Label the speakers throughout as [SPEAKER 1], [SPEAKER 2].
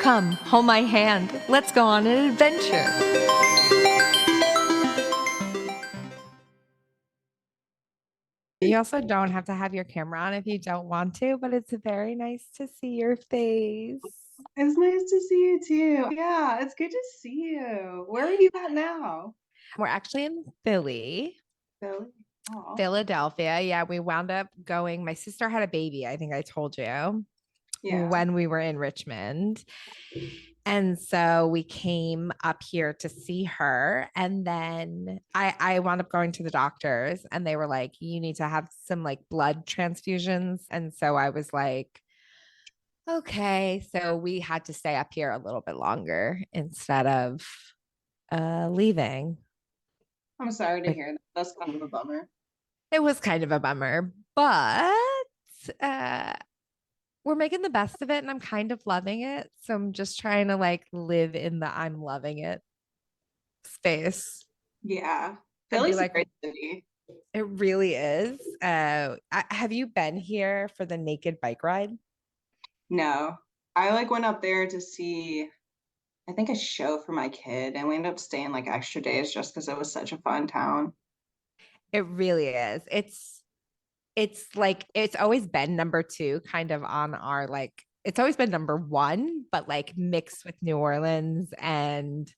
[SPEAKER 1] Come, hold my hand. Let's go on an adventure. You also don't have to have your camera on if you don't want to, but it's very nice to see your face.
[SPEAKER 2] It's nice to see you too. Yeah, it's good to see you. Where are you at now?
[SPEAKER 1] We're actually in Philly,
[SPEAKER 2] Philly. Oh,
[SPEAKER 1] Philadelphia. Yeah, we wound up going. My sister had a baby, I think I told you,
[SPEAKER 2] yeah.
[SPEAKER 1] when we were in Richmond. And so we came up here to see her. And then I wound up going to the doctors and they were like, you need to have some like blood transfusions. And so I was like, okay. So we had to stay up here a little bit longer instead of leaving.
[SPEAKER 2] I'm sorry to
[SPEAKER 1] Like
[SPEAKER 2] hear that. That's kind of a bummer.
[SPEAKER 1] it was kind of a bummer, but uh we're making the best of it and I'm kind of loving it. So I'm just trying to like live in the I'm loving it space
[SPEAKER 2] Yeah.
[SPEAKER 1] and be
[SPEAKER 2] Philly's a
[SPEAKER 1] like,
[SPEAKER 2] great city.
[SPEAKER 1] it really is. Have you been here for the naked bike ride?
[SPEAKER 2] No, I like went up there to see, I think a show for my kid, and we ended up staying like extra days just because it was such a fun town.
[SPEAKER 1] It really is. It's like it's always been number two, kind of on our like it's always been number one, but like mixed with New Orleans and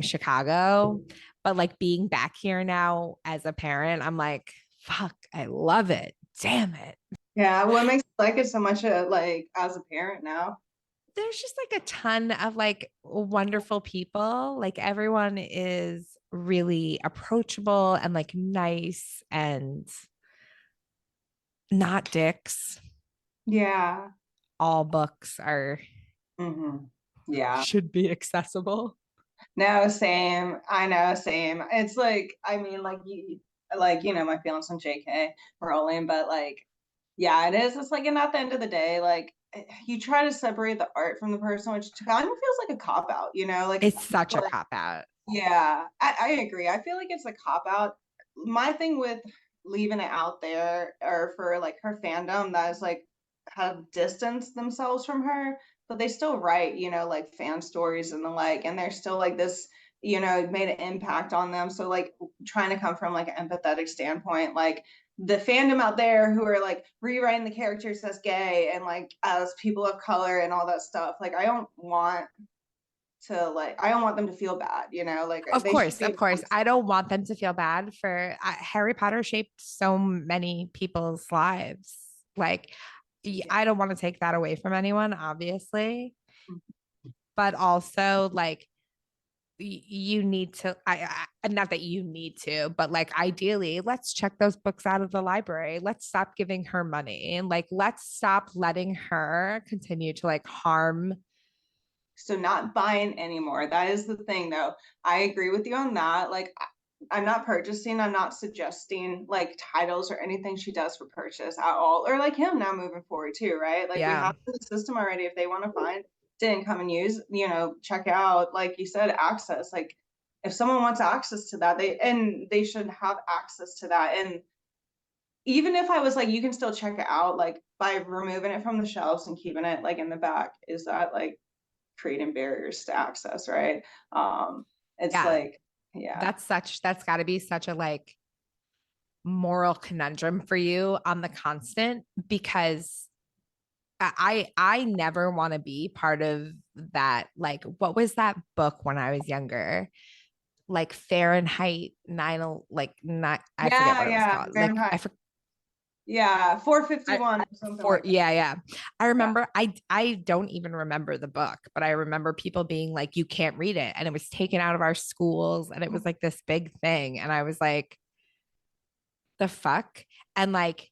[SPEAKER 1] Chicago. But like being back here now as a parent, I'm like, fuck, I love it. Damn it.
[SPEAKER 2] Yeah, what makes you like it so much, like as a parent now?
[SPEAKER 1] There's just like a ton of like wonderful people. Like everyone is really approachable and like nice and not dicks.
[SPEAKER 2] Yeah.
[SPEAKER 1] All books are
[SPEAKER 2] hmm Yeah.
[SPEAKER 1] should be accessible.
[SPEAKER 2] No, same. I know, same. It's like, I mean, my feelings on JK Rowling, but like, yeah, it is. It's like, and at the end of the day, like, you try to separate the art from the person, which kind of feels like a cop out, Like,
[SPEAKER 1] It's such a
[SPEAKER 2] but
[SPEAKER 1] cop out.
[SPEAKER 2] yeah, I agree. I feel like it's a cop out. My thing with leaving it out there, or for like her fandom that is like have distanced themselves from her, but they still write, like fan stories and the like, and they're still like this, made an impact on them. So like trying to come from like an empathetic standpoint, like the fandom out there who are like rewriting the characters as gay and like as people of color and all that stuff. Like I don't want them to feel bad, like
[SPEAKER 1] Of
[SPEAKER 2] they should
[SPEAKER 1] course,
[SPEAKER 2] be
[SPEAKER 1] of
[SPEAKER 2] able
[SPEAKER 1] course.
[SPEAKER 2] to.
[SPEAKER 1] I don't want them to feel bad for Harry Potter shaped so many people's lives. Like,
[SPEAKER 2] Yeah.
[SPEAKER 1] I don't want to take that away from anyone, obviously, but also like you need to not that you need to, but like ideally let's check those books out of the library. Let's stop giving her money and like let's stop letting her continue to like harm.
[SPEAKER 2] So not buying anymore. That is the thing though. I agree with you on that. Like I'm not purchasing, I'm not suggesting like titles or anything she does for purchase at all. Or like him now moving forward too, right? Like we
[SPEAKER 1] Yeah,
[SPEAKER 2] have the system already. If they want to find didn't come and use, check out, like you said, access. Like if someone wants access to that, they should have access to that. And even if I was like, you can still check it out, like by removing it from the shelves and keeping it like in the back, is that like creating barriers to access, right? It's
[SPEAKER 1] yeah,
[SPEAKER 2] like, yeah,
[SPEAKER 1] that's got to be such a like moral conundrum for you on the constant because I never want to be part of that. Like, what was that book when I was younger? Like Fahrenheit 9, like not, I forget
[SPEAKER 2] yeah,
[SPEAKER 1] what it was
[SPEAKER 2] yeah,
[SPEAKER 1] called. Like
[SPEAKER 2] Fahrenheit,
[SPEAKER 1] I forget.
[SPEAKER 2] yeah,
[SPEAKER 1] I
[SPEAKER 2] 451 or something
[SPEAKER 1] for
[SPEAKER 2] like that.
[SPEAKER 1] yeah, yeah. I
[SPEAKER 2] Yeah.
[SPEAKER 1] remember I don't even remember the book, but I remember people being like, you can't read it. And it was taken out of our schools and it was like this big thing. And I was like, the fuck? And like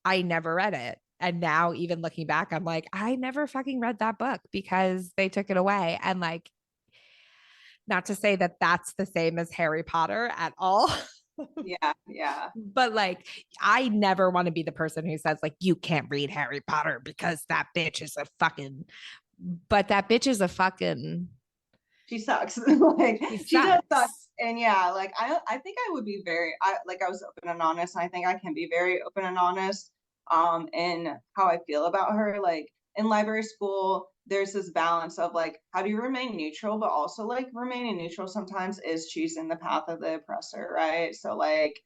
[SPEAKER 1] I never read it. And now even looking back, I'm like, I never fucking read that book because they took it away. And like, not to say that that's the same as Harry Potter at all.
[SPEAKER 2] Yeah, yeah.
[SPEAKER 1] But like I never want to be the person who says like you can't read Harry Potter because that bitch is a fucking but that bitch is a fucking
[SPEAKER 2] She sucks. Like
[SPEAKER 1] he
[SPEAKER 2] she does suck.
[SPEAKER 1] sucks.
[SPEAKER 2] And yeah, like I think I would be very I was open and honest, and I think I can be very open and honest in how I feel about her. Like in library school, there's this balance of like, how do you remain neutral, but also like remaining neutral sometimes is choosing the path of the oppressor, right? So like,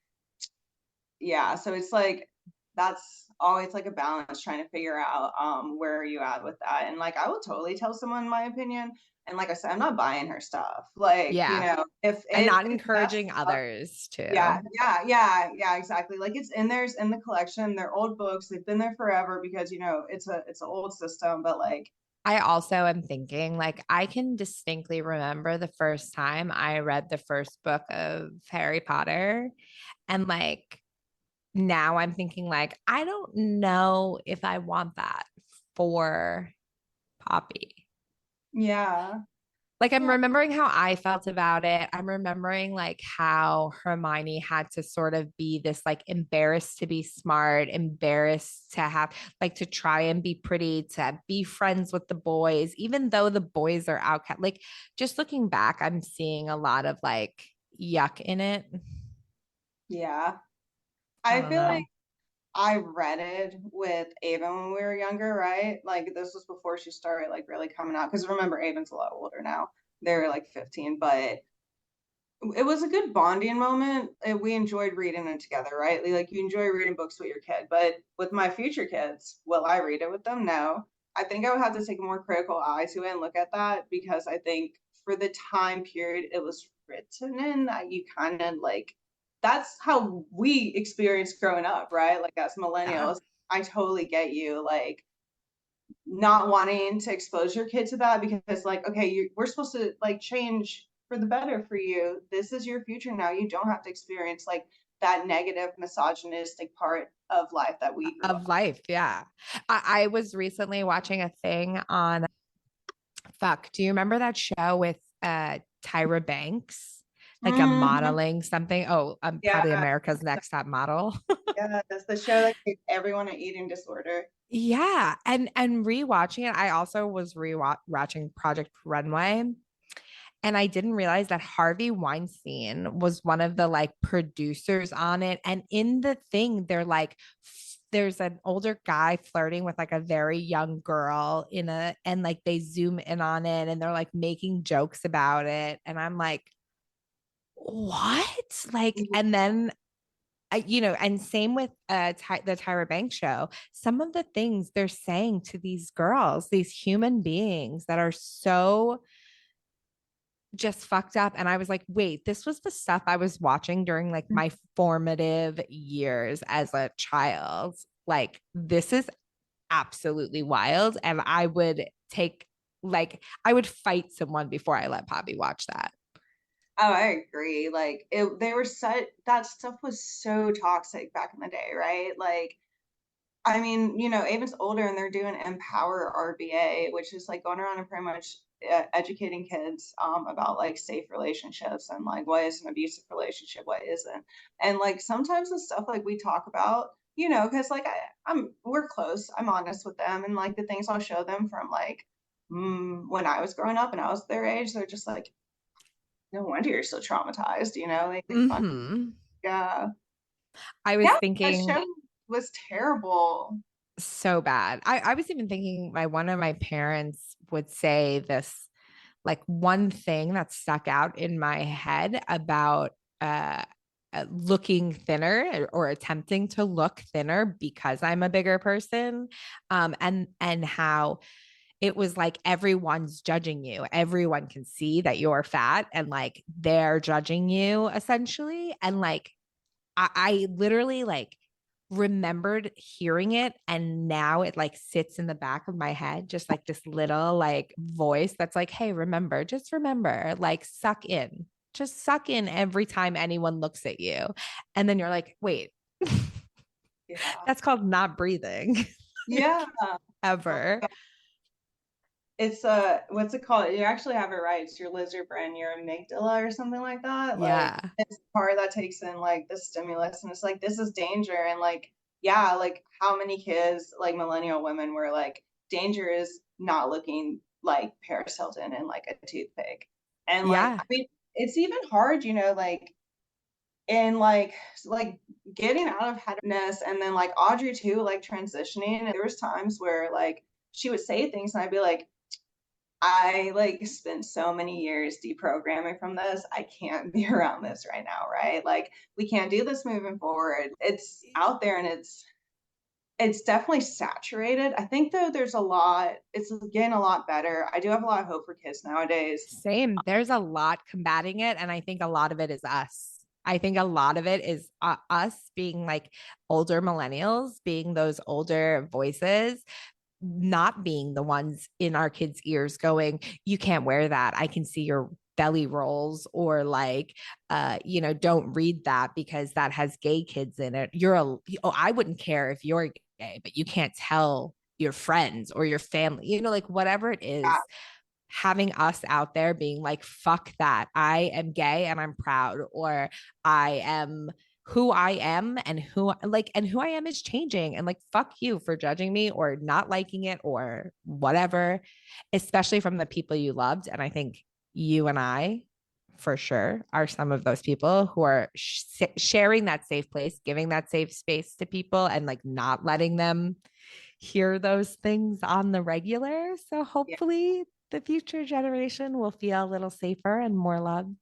[SPEAKER 2] yeah, so it's like that's always like a balance trying to figure out where are you at with that. And like I will totally tell someone my opinion. And like I said, I'm not buying her stuff. Like, you
[SPEAKER 1] Yeah.
[SPEAKER 2] know,
[SPEAKER 1] And not
[SPEAKER 2] if that's
[SPEAKER 1] encouraging others
[SPEAKER 2] yeah,
[SPEAKER 1] to.
[SPEAKER 2] yeah, exactly. Like it's in there's in the collection. They're old books. They've been there forever because you know it's an old system. But like,
[SPEAKER 1] I also am thinking, like, I can distinctly remember the first time I read the first book of Harry Potter. And like, now I'm thinking, like, I don't know if I want that for Poppy.
[SPEAKER 2] yeah,
[SPEAKER 1] Like, I'm
[SPEAKER 2] yeah,
[SPEAKER 1] remembering how I felt about it. I'm remembering like how Hermione had to sort of be this like embarrassed to be smart, embarrassed to have like to try and be pretty, to be friends with the boys, even though the boys are outcast. Like, just looking back, I'm seeing a lot of like yuck in it.
[SPEAKER 2] yeah.
[SPEAKER 1] I
[SPEAKER 2] I
[SPEAKER 1] don't
[SPEAKER 2] feel like
[SPEAKER 1] know.
[SPEAKER 2] I read it with Ava when we were younger, right? Like this was before she started like really coming out. Because remember, Ava's a lot older now. They're like 15, but it was a good bonding moment. We enjoyed reading it together, right? Like you enjoy reading books with your kid, but with my future kids, will I read it with them? No. I think I would have to take a more critical eye to it and look at that because I think for the time period it was written in, that you kind of like that's how we experienced growing up, right? Like as
[SPEAKER 1] Yeah.
[SPEAKER 2] millennials, I totally get you. Like not wanting to expose your kid to that because like okay we're supposed to like change for the better for you, this is your future now, you don't have to experience like that negative misogynistic part of life that we grew
[SPEAKER 1] Of
[SPEAKER 2] up.
[SPEAKER 1] life. Yeah. I was recently watching a thing on fuck. Do you remember that show with Tyra Banks? Like a
[SPEAKER 2] Mm-hmm.
[SPEAKER 1] modeling something. Oh,
[SPEAKER 2] Yeah,
[SPEAKER 1] probably America's Next Top Model.
[SPEAKER 2] yeah, that's the show that gave everyone an eating disorder.
[SPEAKER 1] Yeah, and rewatching it, I also was rewatching Project Runway, and I didn't realize that Harvey Weinstein was one of the like producers on it. And in the thing, they're like, there's an older guy flirting with like a very young girl in a, and like they zoom in on it, and they're like making jokes about it, and I'm like, what? Like, and then you know, and same with the Tyra Banks show. Some of the things they're saying to these girls, these human beings that are so just fucked up. And I was like, wait, this was the stuff I was watching during like my formative years as a child. Like, this is absolutely wild. And I would take, like, I would fight someone before I let Poppy watch that.
[SPEAKER 2] Oh, I agree. Like they were such that stuff was so toxic back in the day, right? Like I mean, you know, Avon's older and they're doing Empower RBA, which is like going around and pretty much educating kids about like safe relationships and like what is an abusive relationship, what isn't. And like sometimes the stuff like we talk about, you know, because like we're close, I'm honest with them, and like the things I'll show them from like when I was growing up and I was their age, they're just like, no wonder you're so traumatized, you know, like fun.
[SPEAKER 1] Mm-hmm.
[SPEAKER 2] Yeah,
[SPEAKER 1] I was
[SPEAKER 2] yeah, that
[SPEAKER 1] thinking
[SPEAKER 2] show was terrible.
[SPEAKER 1] so bad. I was even thinking my one of my parents would say this like one thing that stuck out in my head about uh looking thinner or attempting to look thinner because I'm a bigger person, and how it was like everyone's judging you, everyone can see that you're fat and like they're judging you essentially, and like I literally like remembered hearing it, and now it like sits in the back of my head, just like this little like voice that's like, hey, remember, just remember, like suck in, just suck in every time anyone looks at you. And then you're like, wait,
[SPEAKER 2] Yeah.
[SPEAKER 1] that's called not breathing.
[SPEAKER 2] Yeah. Oh my
[SPEAKER 1] Ever.
[SPEAKER 2] God. It's what's it called? You actually have it right. It's your lizard brain, your amygdala or something like that. Like
[SPEAKER 1] Yeah.
[SPEAKER 2] it's the part that takes in like the stimulus and it's like this is danger and like yeah, like how many kids, like millennial women were like, danger is not looking like Paris Hilton and like a toothpick. And like
[SPEAKER 1] Yeah.
[SPEAKER 2] I mean it's even hard, you know, and like getting out of headedness and then like Audrey too, like transitioning. There was times where like she would say things and I'd be like, I like spent so many years deprogramming from this. I can't be around this right now, right? Like we can't do this moving forward. It's out there and it's definitely saturated. I think though there's a lot, it's getting a lot better. I do have a lot of hope for kids nowadays.
[SPEAKER 1] Same. There's a lot combating it. And I think a lot of it is us. I think a lot of it is us being like older millennials, being those older voices, not being the ones in our kids' ears going, you can't wear that. I can see your belly rolls, or like, don't read that because that has gay kids in it. I wouldn't care if you're gay, but you can't tell your friends or your family, like whatever it is, having us out there being like, fuck that. I am gay and I'm proud, or I am who I am, and who I am is changing, and like fuck you for judging me or not liking it or whatever, especially from the people you loved. And I think you and I for sure are some of those people who are sharing that safe place, giving that safe space to people, and like not letting them hear those things on the regular. So
[SPEAKER 2] Yeah.
[SPEAKER 1] hopefully the future generation will feel a little safer and more loved.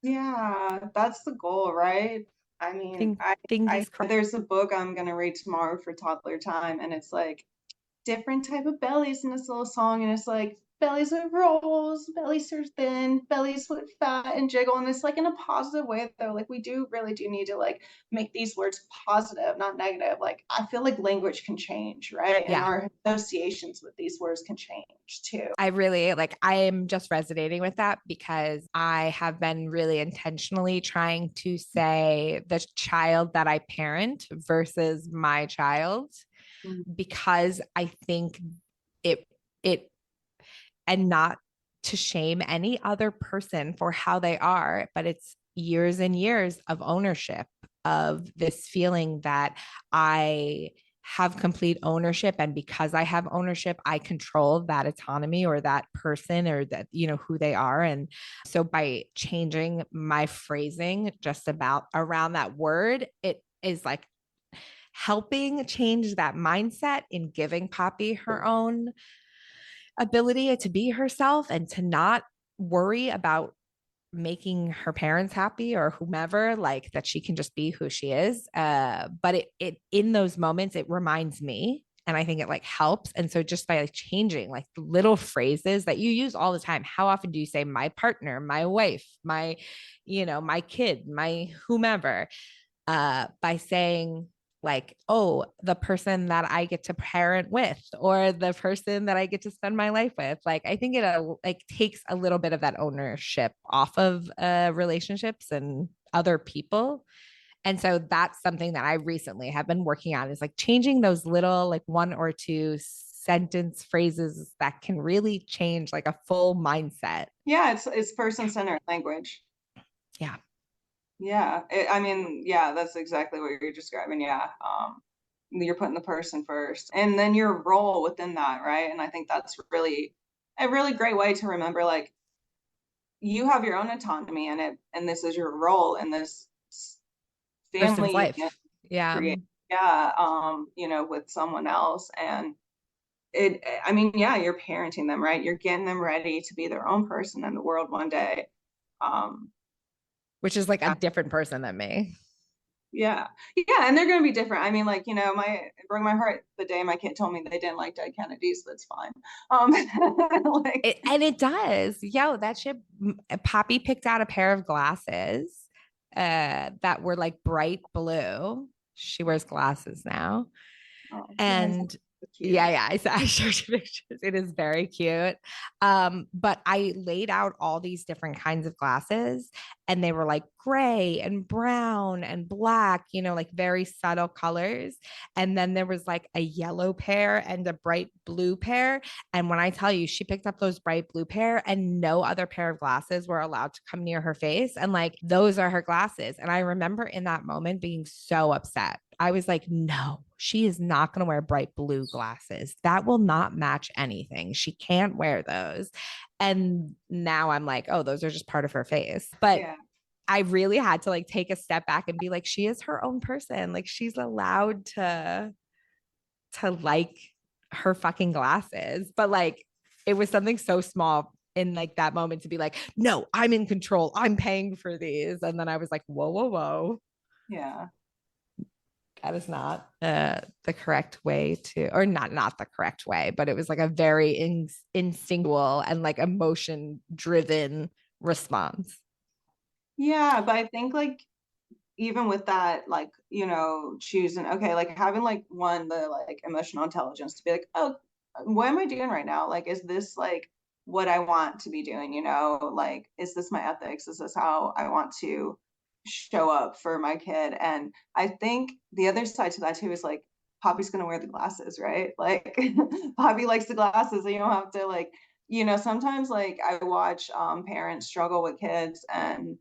[SPEAKER 2] Yeah, that's the goal, right? I mean, I
[SPEAKER 1] Thingies crossed.
[SPEAKER 2] there's a book I'm gonna read tomorrow for toddler time, and it's like different type of bellies in this little song, and it's like bellies with rolls, bellies are thin, bellies with fat and jiggle, and it's like in a positive way though. Like we do really do need to like make these words positive, not negative. Like I feel like language can change, right? And
[SPEAKER 1] Yeah.
[SPEAKER 2] our associations with these words can change too.
[SPEAKER 1] I am just resonating with that because I have been really intentionally trying to say the child that I parent versus my child,
[SPEAKER 2] Mm.
[SPEAKER 1] because I think it and not to shame any other person for how they are, but it's years and years of ownership of this feeling that I have complete ownership. And because I have ownership, I control that autonomy or that person, or that, who they are. And so by changing my phrasing just about around that word, it is like helping change that mindset in giving Poppy her own ability to be herself and to not worry about making her parents happy or whomever, like that she can just be who she is. But it in those moments it reminds me, and I think it like helps. And so just by like changing like little phrases that you use all the time, how often do you say my partner, my wife, my kid, my whomever, by saying like, oh, the person that I get to parent with, or the person that I get to spend my life with. Like, I think it like takes a little bit of that ownership off of relationships and other people. And so that's something that I recently have been working on, is like changing those little like one or two sentence phrases that can really change like a full mindset.
[SPEAKER 2] Yeah, it's person-centered language.
[SPEAKER 1] Yeah.
[SPEAKER 2] Yeah, I mean, yeah, that's exactly what you're describing. Yeah, you're putting the person first, and then your role within that, right? And I think that's really a really great way to remember, like you have your own autonomy in it, and this is your role in this
[SPEAKER 1] Person's
[SPEAKER 2] family unit
[SPEAKER 1] life. Yeah.
[SPEAKER 2] create. Yeah, with someone else, and I mean, yeah, you're parenting them, right? You're getting them ready to be their own person in the world one day. Um,
[SPEAKER 1] Which is like a different person than me.
[SPEAKER 2] Yeah. Yeah, and they're gonna be different. I mean, like, it broke my heart the day my kid told me they didn't like dead Kennedys, but it's fine. Like,
[SPEAKER 1] And it does. Yo, that shit. Poppy picked out a pair of glasses that were like bright blue. She wears glasses now.
[SPEAKER 2] oh, yeah, it's
[SPEAKER 1] And
[SPEAKER 2] cute.
[SPEAKER 1] yeah, I showed you pictures. It is very cute. But I laid out all these different kinds of glasses, and they were like gray and brown and black, like very subtle colors. And then there was like a yellow pair and a bright blue pair. And when I tell you, she picked up those bright blue pair, and no other pair of glasses were allowed to come near her face. And like, those are her glasses. And I remember in that moment being so upset. I was like, no, she is not going to wear bright blue glasses. That will not match anything. She can't wear those. And now I'm like, oh, those are just part of her face. But
[SPEAKER 2] Yeah.
[SPEAKER 1] I really had to like take a step back and be like, she is her own person. Like she's allowed to like her fucking glasses. But like it was something so small in like that moment to be like, no, I'm in control. I'm paying for these. And then I was like, whoa, whoa, whoa.
[SPEAKER 2] Yeah.
[SPEAKER 1] That is not the correct way to, or not the correct way, but it was like a very instinctual and like emotion driven response.
[SPEAKER 2] Yeah, but I think like even with that, like, choosing, okay, like having like the like emotional intelligence to be like, oh, what am I doing right now? Like, is this like what I want to be doing? Like, is this my ethics? Is this how I want to show up for my kid? And I think the other side to that too is like, Poppy's gonna wear the glasses, right? Like, Poppy likes the glasses, and you don't have to like, sometimes like I watch parents struggle with kids, and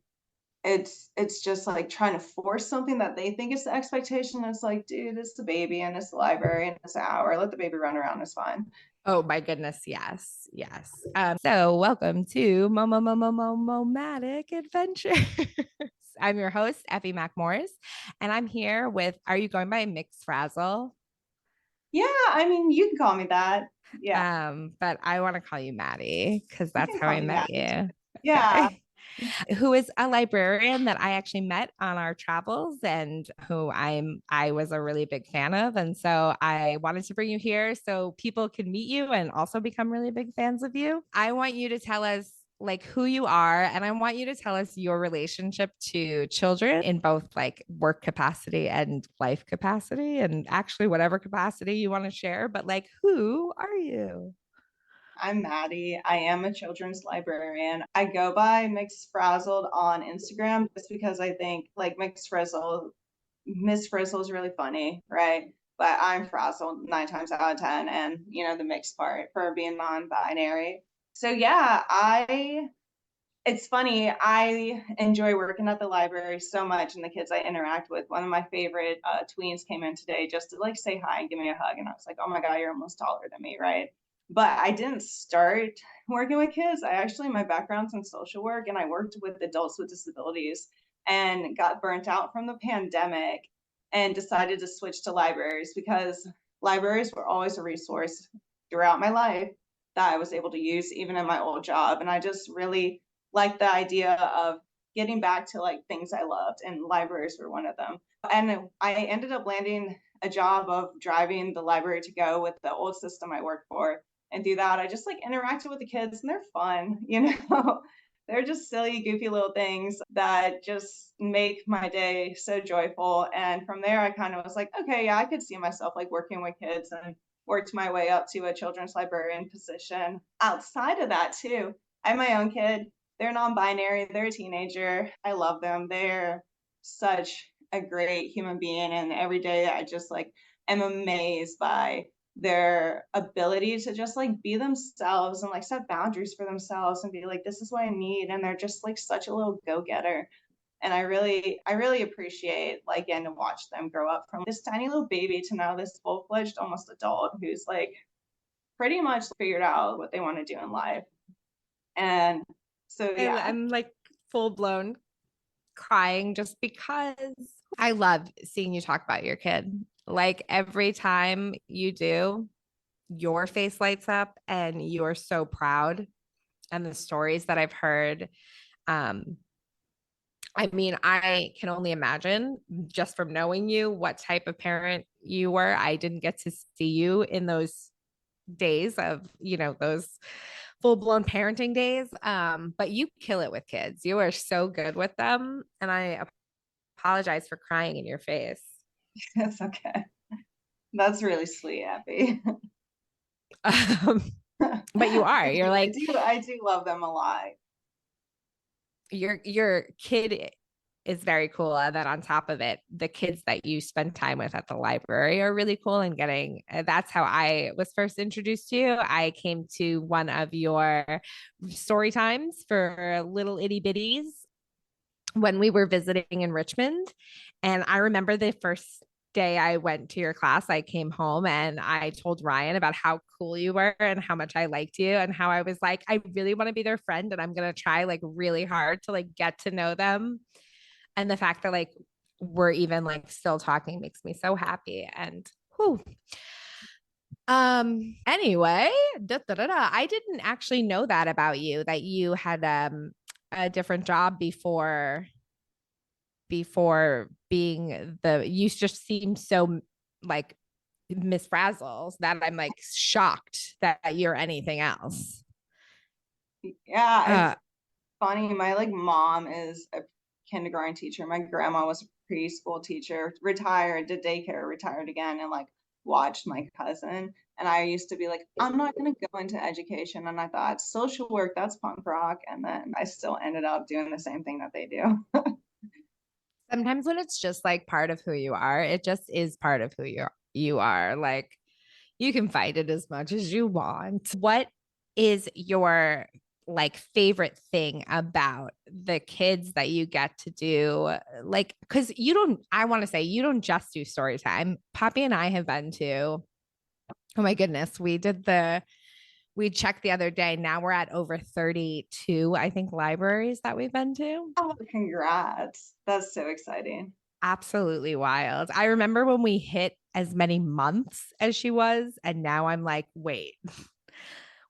[SPEAKER 2] it's just like trying to force something that they think is the expectation. It's like, dude, it's the baby and it's the library and it's an hour. Let the baby run around. It's fine.
[SPEAKER 1] Oh my goodness, yes, yes. So welcome to Momatic Adventures. I'm your host, Effie McMorris, and I'm here with. Are you going by Mx.Frazzle?
[SPEAKER 2] Yeah, I mean, you can call me that. Yeah,
[SPEAKER 1] But I want to call you Maddie because
[SPEAKER 2] you
[SPEAKER 1] that's
[SPEAKER 2] can
[SPEAKER 1] how
[SPEAKER 2] call
[SPEAKER 1] I
[SPEAKER 2] me
[SPEAKER 1] met
[SPEAKER 2] Maddie too.
[SPEAKER 1] you.
[SPEAKER 2] Yeah,
[SPEAKER 1] Okay. Who is a librarian that I actually met on our travels and who I was a really big fan of. And so I wanted to bring you here so people can meet you and also become really big fans of you. I want you to tell us like who you are, and I want you to tell us your relationship to children in both like work capacity and life capacity, and actually whatever capacity you want to share. But like, who are you?
[SPEAKER 2] I'm Maddie. I am a children's librarian. I go by Mx.Frazzled on Instagram just because I think like Mx.Frizzled, Miss Frizzle is really funny, right? But I'm frazzled 9 times out of 10, and the mixed part for being non-binary. So yeah, it's funny. I enjoy working at the library so much, and the kids I interact with. One of my favorite tweens came in today just to like say hi and give me a hug, and I was like, "Oh my god, you're almost taller than me, right?" But I didn't start working with kids. My background's in social work, and I worked with adults with disabilities, and got burnt out from the pandemic, and decided to switch to libraries because libraries were always a resource throughout my life that I was able to use even in my old job, and I just really like the idea of getting back to like things I loved, and libraries were one of them. And I ended up landing a job of driving the library to go with the old system I worked for. And through that, I just like interacted with the kids, and they're fun, they're just silly, goofy little things that just make my day so joyful. And from there, I kind of was like, okay, yeah, I could see myself like working with kids, and worked my way up to a children's librarian position. Outside of that, too, I have my own kid. They're non-binary, they're a teenager. I love them. They're such a great human being, and every day I just like am amazed by their ability to just like be themselves and like set boundaries for themselves and be like, this is what I need. And they're just like such a little go-getter. And I really appreciate like getting to watch them grow up from this tiny little baby to now this full-fledged almost adult who's like pretty much figured out what they want to do in life. And so yeah.
[SPEAKER 1] I'm like full blown crying just because I love seeing you talk about your kid. Like every time you do, your face lights up and you're so proud. And the stories that I've heard, um, I mean, I can only imagine just from knowing you what type of parent you were. I didn't get to see you in those days of, those full blown parenting days. But you kill it with kids. You are so good with them. And I apologize for crying in your face.
[SPEAKER 2] It's okay. That's really sweet, Abby.
[SPEAKER 1] Um, but you are. You're
[SPEAKER 2] I
[SPEAKER 1] like
[SPEAKER 2] do I do love them a lot.
[SPEAKER 1] your kid is very cool. And then on top of it, the kids that you spend time with at the library are really cool. And getting that's how I was first introduced to you. I came to one of your story times for little itty bitties when we were visiting in Richmond. And I remember the first day I went to your class, I came home and I told Ryan about how cool you were and how much I liked you and how I was like, I really want to be their friend and I'm going to try like really hard to like get to know them. And the fact that like we're even like still talking makes me so happy. And whew, Anyway, I didn't actually know that about you, that you had a different job before being you just seem so like Miss Frazzles that I'm like shocked that you're anything else.
[SPEAKER 2] Yeah, it's
[SPEAKER 1] Uh,
[SPEAKER 2] funny. My like mom is a kindergarten teacher. My grandma was a preschool teacher, retired, did daycare, retired again, and like watched my cousin. And I used to be like, I'm not gonna go into education. And I thought social work, that's punk rock. And then I still ended up doing the same thing that they do.
[SPEAKER 1] Sometimes when it's just like part of who you are, it just is part of who you are. Like you can fight it as much as you want. What is your like favorite thing about the kids that you get to do? Like, because you don't, I want to say you don't just do story time. Poppy and I have been to, oh my goodness, we checked the other day. Now we're at over 32, I think, libraries that we've been to.
[SPEAKER 2] Oh, congrats. That's so exciting.
[SPEAKER 1] Absolutely wild. I remember when we hit as many months as she was, and now I'm like, wait,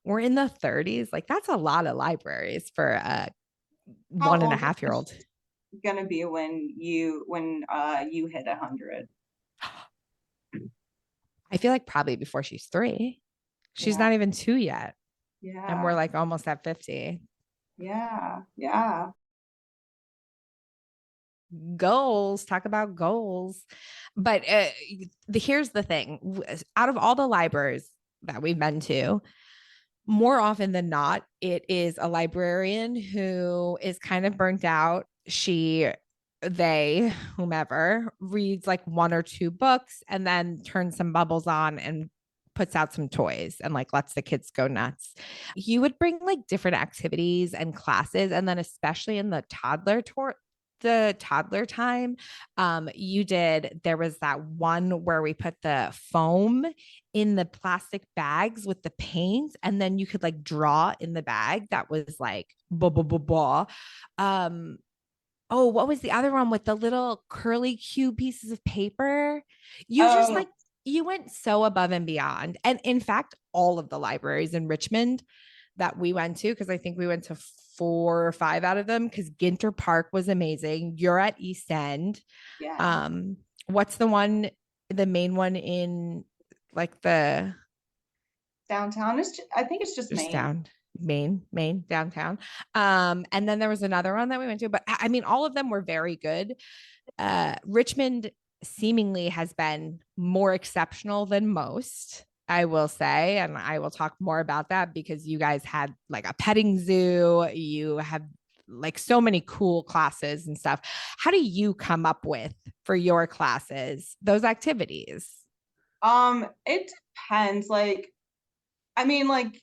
[SPEAKER 1] we're in the 30s. Like, that's a lot of libraries for a
[SPEAKER 2] How
[SPEAKER 1] one and a
[SPEAKER 2] old
[SPEAKER 1] half year
[SPEAKER 2] is
[SPEAKER 1] old.
[SPEAKER 2] she gonna be when you hit 100?
[SPEAKER 1] I feel like probably before she's 3. She's
[SPEAKER 2] Yeah,
[SPEAKER 1] not even 2 yet. And we're
[SPEAKER 2] yeah,
[SPEAKER 1] like almost at 50.
[SPEAKER 2] yeah, yeah.
[SPEAKER 1] Goals, talk about goals. But here's the thing, out of all the libraries that we've been to, more often than not, it is a librarian who is kind of burnt out. They, whomever, reads like 1 or 2 books and then turns some bubbles on and puts out some toys and like lets the kids go nuts. You would bring like different activities and classes. And then, especially in the toddler time, there was that one where we put the foam in the plastic bags with the paint, and then you could like draw in the bag. That was like blah blah blah blah. um oh, what was the other one with the little curly cube pieces of paper? You just
[SPEAKER 2] Oh,
[SPEAKER 1] like you went so above and beyond. And in fact, all of the libraries in Richmond that we went to, because I think we went to 4 or 5 out of them, because Ginter Park was amazing. You're at East End.
[SPEAKER 2] yeah.
[SPEAKER 1] um what's the main one in like the
[SPEAKER 2] Downtown is I think it's just
[SPEAKER 1] just
[SPEAKER 2] Maine.
[SPEAKER 1] down Maine downtown. And then there was another one that we went to, but I mean all of them were very good. Richmond seemingly has been more exceptional than most, I will say, and I will talk more about that because you guys had like a petting zoo, you have like so many cool classes and stuff. How do you come up with for your classes those activities?
[SPEAKER 2] It depends. Like I mean, like,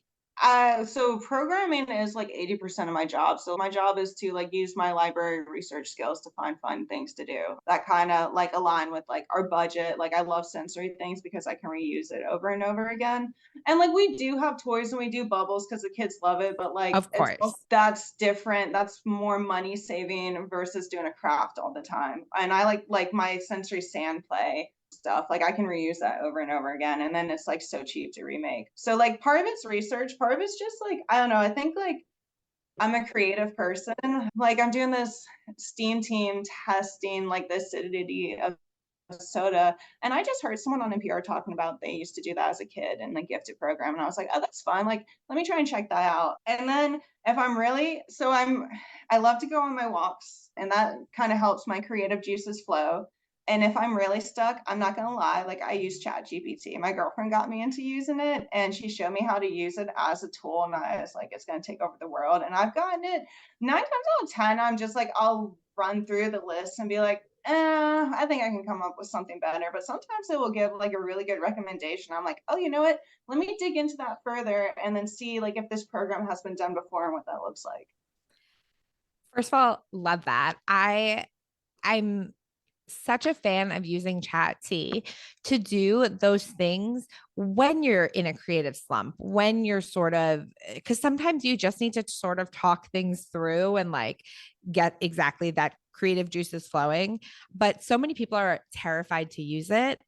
[SPEAKER 2] so programming is like 80% of my job. So my job is to like use my library research skills to find fun things to do that kind of like align with like our budget. Like I love sensory things because I can reuse it over and over again. And like we do have toys and we do bubbles because the kids love it, but like
[SPEAKER 1] Of course.
[SPEAKER 2] that's different. That's more money saving versus doing a craft all the time. And I like my sensory sand play stuff. Like I can reuse that over and over again. And then it's like so cheap to remake. So like part of it's research, part of it's just like, I don't know. I think like I'm a creative person. Like I'm doing this STEAM team testing like the acidity of soda. And I just heard someone on NPR talking about they used to do that as a kid in the gifted program. And I was like, oh, that's fun. Like, let me try and check that out. And then if I'm really, I love to go on my walks and that kind of helps my creative juices flow. And if I'm really stuck, I'm not going to lie, like I use ChatGPT. My girlfriend got me into using it and she showed me how to use it as a tool. And I was like, it's going to take over the world. And I've gotten it 9 times out of 10. I'm just like, I'll run through the list and be like, I think I can come up with something better. But sometimes it will give like a really good recommendation. I'm like, oh, you know what? Let me dig into that further and then see like if this program has been done before and what that looks like.
[SPEAKER 1] First of all, love that. I'm such a fan of using Chat T to do those things when you're in a creative slump, when you're sort of, because sometimes you just need to sort of talk things through and like get exactly that creative juices flowing. But so many people are terrified to use it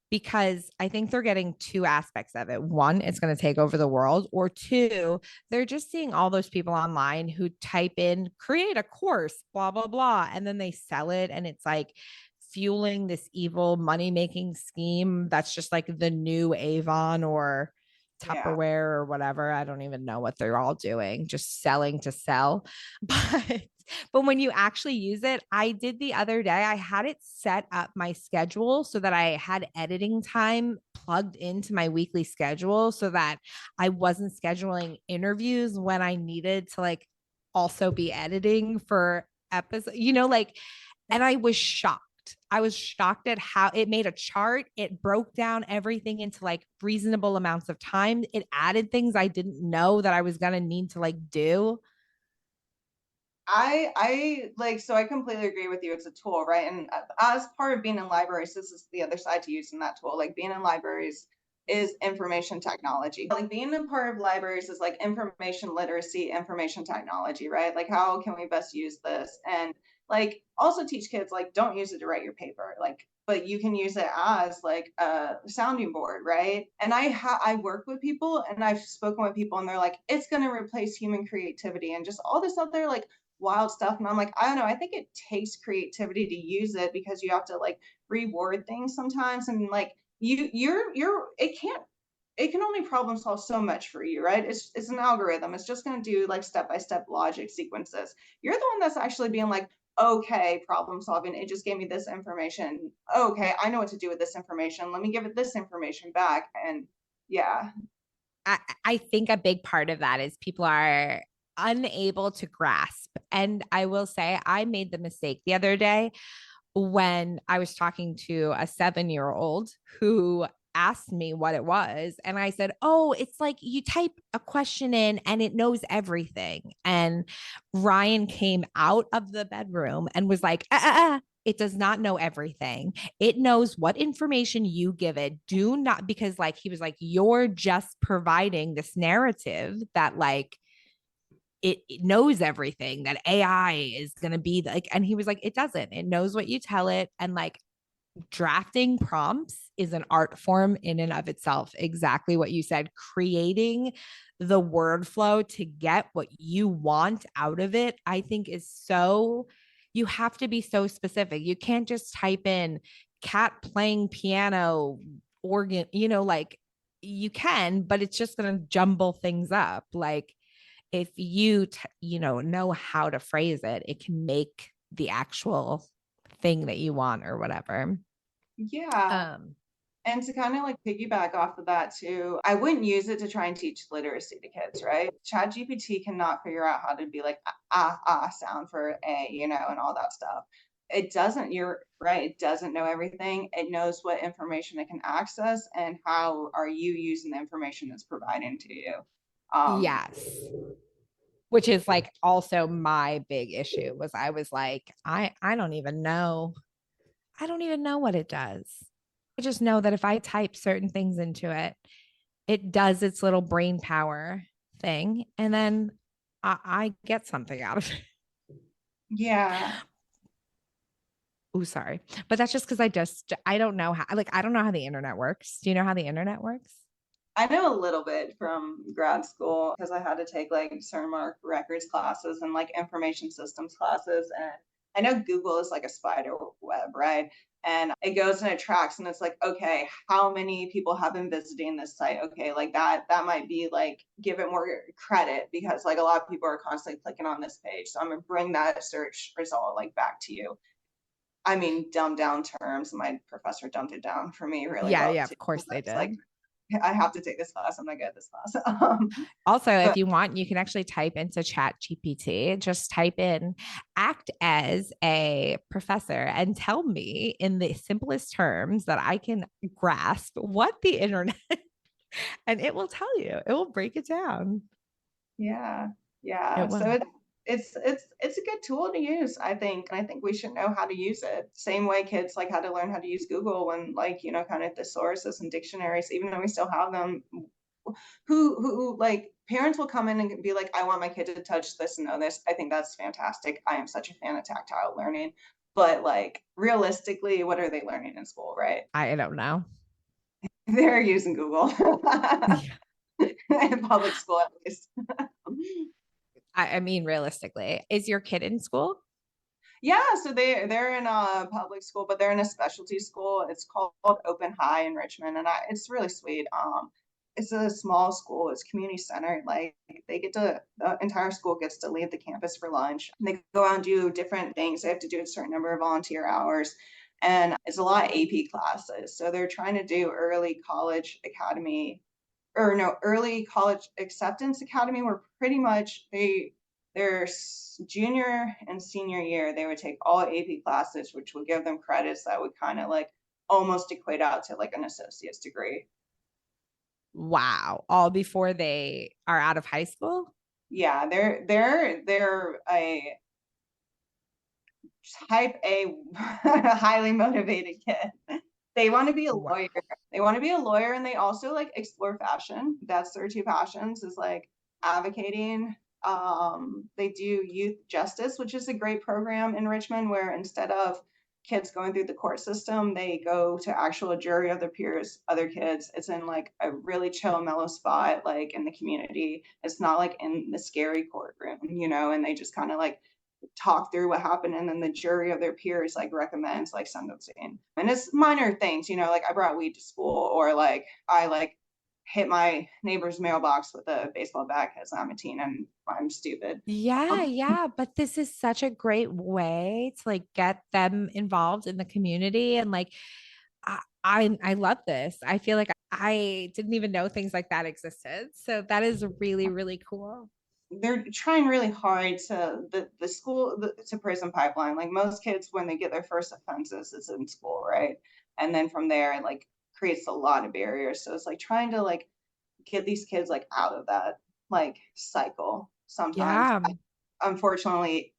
[SPEAKER 1] because I think they're getting two aspects of it. One, it's going to take over the world, or two, they're just seeing all those people online who type in, create a course, blah, blah, blah, and then they sell it. And it's like fueling this evil money making scheme that's just like the new Avon or
[SPEAKER 2] Yeah.
[SPEAKER 1] Tupperware or whatever. I don't even know what they're all doing, just selling to sell. But when you actually use it, I did the other day, I had it set up my schedule so that I had editing time plugged into my weekly schedule so that I wasn't scheduling interviews when I needed to like also be editing for episodes, like, and I was shocked. I was shocked at how it made a chart. It broke down everything into like reasonable amounts of time. It added things I didn't know that I was going to need to like do.
[SPEAKER 2] I like, so I completely agree with you. It's a tool, right? And as part of being in libraries, this is the other side to using that tool. Like being in libraries is information technology. Like being a part of libraries is like information literacy, information technology, right? Like how can we best use this? And like also teach kids like don't use it to write your paper. Like but you can use it as like a sounding board, right? And I work with people and I've spoken with people and they're like, it's gonna replace human creativity and just all this other like wild stuff. And I'm like, I don't know, I think it takes creativity to use it because you have to like reword things sometimes. And like it can only problem solve so much for you, right? It's an algorithm. It's just going to do like step-by-step logic sequences. You're the one that's actually being like, okay, problem solving. It just gave me this information. Okay, I know what to do with this information. Let me give it this information back. And yeah.
[SPEAKER 1] I think a big part of that is people are unable to grasp. And I will say, I made the mistake the other day when I was talking to a 7-year-old who asked me what it was. And I said, oh, it's like you type a question in and it knows everything. And Ryan came out of the bedroom and was like, it does not know everything. It knows what information you give it. Do not, because like he was like, you're just providing this narrative that like it knows everything, that AI is going to be like, and he was like, it doesn't, it knows what you tell it. And like drafting prompts is an art form in and of itself. Exactly what you said, creating the word flow to get what you want out of it, I think is so, you have to be so specific. You can't just type in cat playing piano, organ, like you can, but it's just going to jumble things up. Like if you know how to phrase it, it can make the actual thing that you want or whatever.
[SPEAKER 2] Yeah.
[SPEAKER 1] um
[SPEAKER 2] And to kind of like piggyback off of that too, I wouldn't use it to try and teach literacy to kids, right? ChatGPT cannot figure out how to be like sound for a, and all that stuff. It doesn't, you're right, it doesn't know everything. It knows what information it can access and how are you using the information it's providing to you. Um,
[SPEAKER 1] yes, which is like also my big issue was I was like, I don't even know, I don't even know what it does. I just know that if I type certain things into it, it does its little brain power thing, and then I get something out of it.
[SPEAKER 2] yeah.
[SPEAKER 1] Oh, sorry. But that's just because I don't know how, like, I don't know how the internet works. Do you know how the internet works?
[SPEAKER 2] I know a little bit from grad school because I had to take like certain mark records classes and like information systems classes. And I know Google is like a spider web, right? And it goes and it tracks and it's like, okay, how many people have been visiting this site? Okay, like that might be like give it more credit because like a lot of people are constantly clicking on this page. So I'm gonna bring that search result like back to you. I mean, dumbed down terms. My professor dumbed it down for me really
[SPEAKER 1] Yeah,
[SPEAKER 2] well
[SPEAKER 1] yeah,
[SPEAKER 2] too.
[SPEAKER 1] of course they
[SPEAKER 2] It's like
[SPEAKER 1] did.
[SPEAKER 2] I have to take this class. I'm not good at this class.
[SPEAKER 1] Also, if
[SPEAKER 2] But
[SPEAKER 1] you want, you can actually type into Chat GPT, just type in act as a professor and tell me in the simplest terms that I can grasp what the internet, and it will tell you, it will break it down.
[SPEAKER 2] yeah,
[SPEAKER 1] It
[SPEAKER 2] yeah. So
[SPEAKER 1] will.
[SPEAKER 2] it's a good tool to use, I think. And I think we should know how to use it. Same way kids like had to learn how to use Google when like, kind of thesauruses and dictionaries, even though we still have them. Who like parents will come in and be like, I want my kid to touch this and know this. I think that's fantastic. I am such a fan of tactile learning. But like realistically, what are they learning in school, right?
[SPEAKER 1] I don't know.
[SPEAKER 2] They're using Google
[SPEAKER 1] Yeah.
[SPEAKER 2] in public school at least.
[SPEAKER 1] I mean, realistically, is your kid in school?
[SPEAKER 2] Yeah, so they're in a public school, but they're in a specialty school. It's called Open High in Richmond, and it's really sweet. It's a small school. It's community centered. Like they get to the entire school gets to leave the campus for lunch. They go out and do different things. They have to do a certain number of volunteer hours, and it's a lot of AP classes. So they're trying to do early college academy or no, early college acceptance academy where pretty much their junior and senior year, they would take all AP classes, which would give them credits that would kind of like almost equate out to like an associate's degree.
[SPEAKER 1] Wow. All before they are out of high school?
[SPEAKER 2] Yeah, they're a type A highly motivated kid. They want to be a
[SPEAKER 1] Wow.
[SPEAKER 2] lawyer. They want to be a lawyer and they also like explore fashion. That's their two passions is like advocating. They do youth justice, which is a great program in Richmond where instead of kids going through the court system, they go to actual jury of their peers, other kids. It's in like a really chill, mellow spot, like in the community. It's not like in the scary courtroom, and they just kind of like talk through what happened and then the jury of their peers like recommends like sentencing and it's minor things like I brought weed to school or like I like hit my neighbor's mailbox with a baseball bat because I'm a teen and I'm stupid.
[SPEAKER 1] Yeah,
[SPEAKER 2] um,
[SPEAKER 1] yeah, but this is such a great way to like get them involved in the community and like I love this. I feel like I didn't even know things like that existed. So that is really, really cool.
[SPEAKER 2] they're trying really hard to the school to prison pipeline like most kids when they get their first offenses it's in school, right? And then from there it like creates a lot of barriers, so it's like trying to like get these kids like out of that like cycle sometimes.
[SPEAKER 1] Yeah.
[SPEAKER 2] Unfortunately,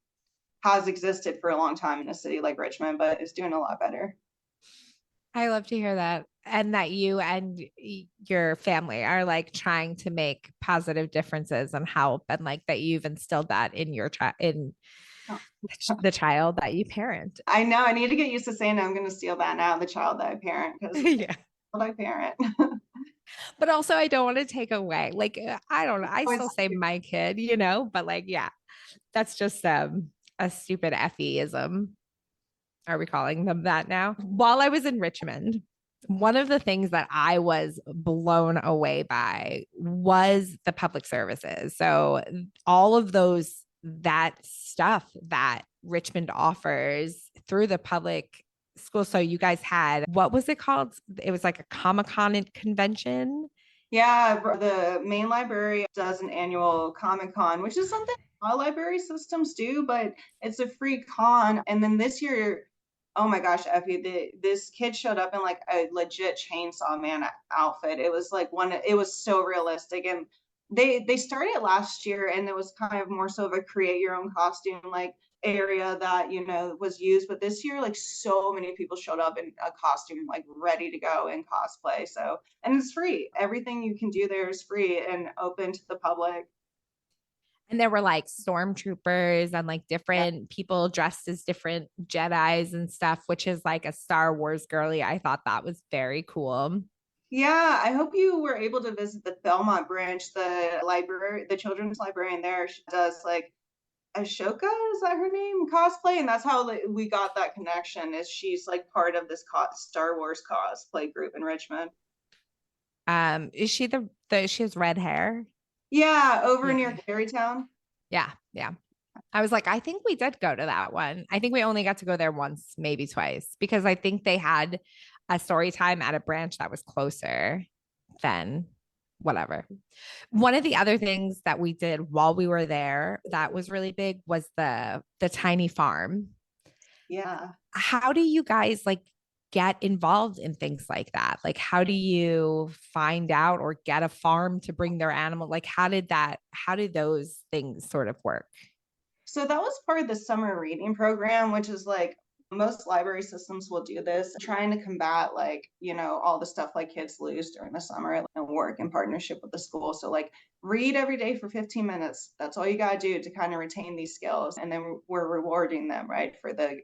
[SPEAKER 2] has existed for a long time in a city like Richmond, but is doing a lot better.
[SPEAKER 1] I love to hear that. And that you and your family are like trying to make positive differences and help, and like that you've instilled that in your child, in
[SPEAKER 2] Oh,
[SPEAKER 1] the child that you parent.
[SPEAKER 2] I know. I need to get used to saying I'm going to steal that now, the child that I parent, because
[SPEAKER 1] Yeah.
[SPEAKER 2] what I parent.
[SPEAKER 1] But also, I don't want to take away, like, I don't know. I
[SPEAKER 2] Oh,
[SPEAKER 1] still say my kid, but like, yeah, that's just a stupid effieism. Are we calling them that now? While I was in Richmond, one of the things that I was blown away by was the public services. So all of that stuff that Richmond offers through the public school. So you guys had, what was it called? It was like a Comic-Con convention.
[SPEAKER 2] Yeah, the main library does an annual Comic Con, which is something all library systems do, but it's a free con. And then this year, oh my gosh, Effie, this kid showed up in like a legit Chainsaw Man outfit. It was like it was so realistic. And they started last year and it was kind of more so of a create your own costume like area that was used, but this year like so many people showed up in a costume like ready to go in cosplay. So and it's free. Everything you can do there is free and open to the public.
[SPEAKER 1] And there were like stormtroopers and like
[SPEAKER 2] Yeah.
[SPEAKER 1] different people dressed as different Jedis and stuff, which is like a Star Wars girly. I thought that was very cool.
[SPEAKER 2] Yeah, I hope you were able to visit the Belmont branch. The library, the children's librarian there, she does like Ashoka, is that her name? Cosplay, and that's how like, we got that connection. Is she's like part of this Star Wars cosplay group in Richmond.
[SPEAKER 1] Is she the she has red hair?
[SPEAKER 2] Yeah, over
[SPEAKER 1] Yeah.
[SPEAKER 2] near Carytown.
[SPEAKER 1] Yeah, yeah. I was like, I think we did go to that one. I think we only got to go there once, maybe twice, because I think they had a story time at a branch that was closer than whatever. One of the other things that we did while we were there that was really big was the tiny farm.
[SPEAKER 2] Yeah.
[SPEAKER 1] How do you guys like get involved in things like that? Like how do you find out or get a farm to bring their animal? Like how did those things sort of work?
[SPEAKER 2] So that was part of the summer reading program, which is like most library systems will do this, trying to combat like, all the stuff like kids lose during the summer and work in partnership with the school. So like read every day for 15 minutes. That's all you got to do to kind of retain these skills. And then we're rewarding them, right, for the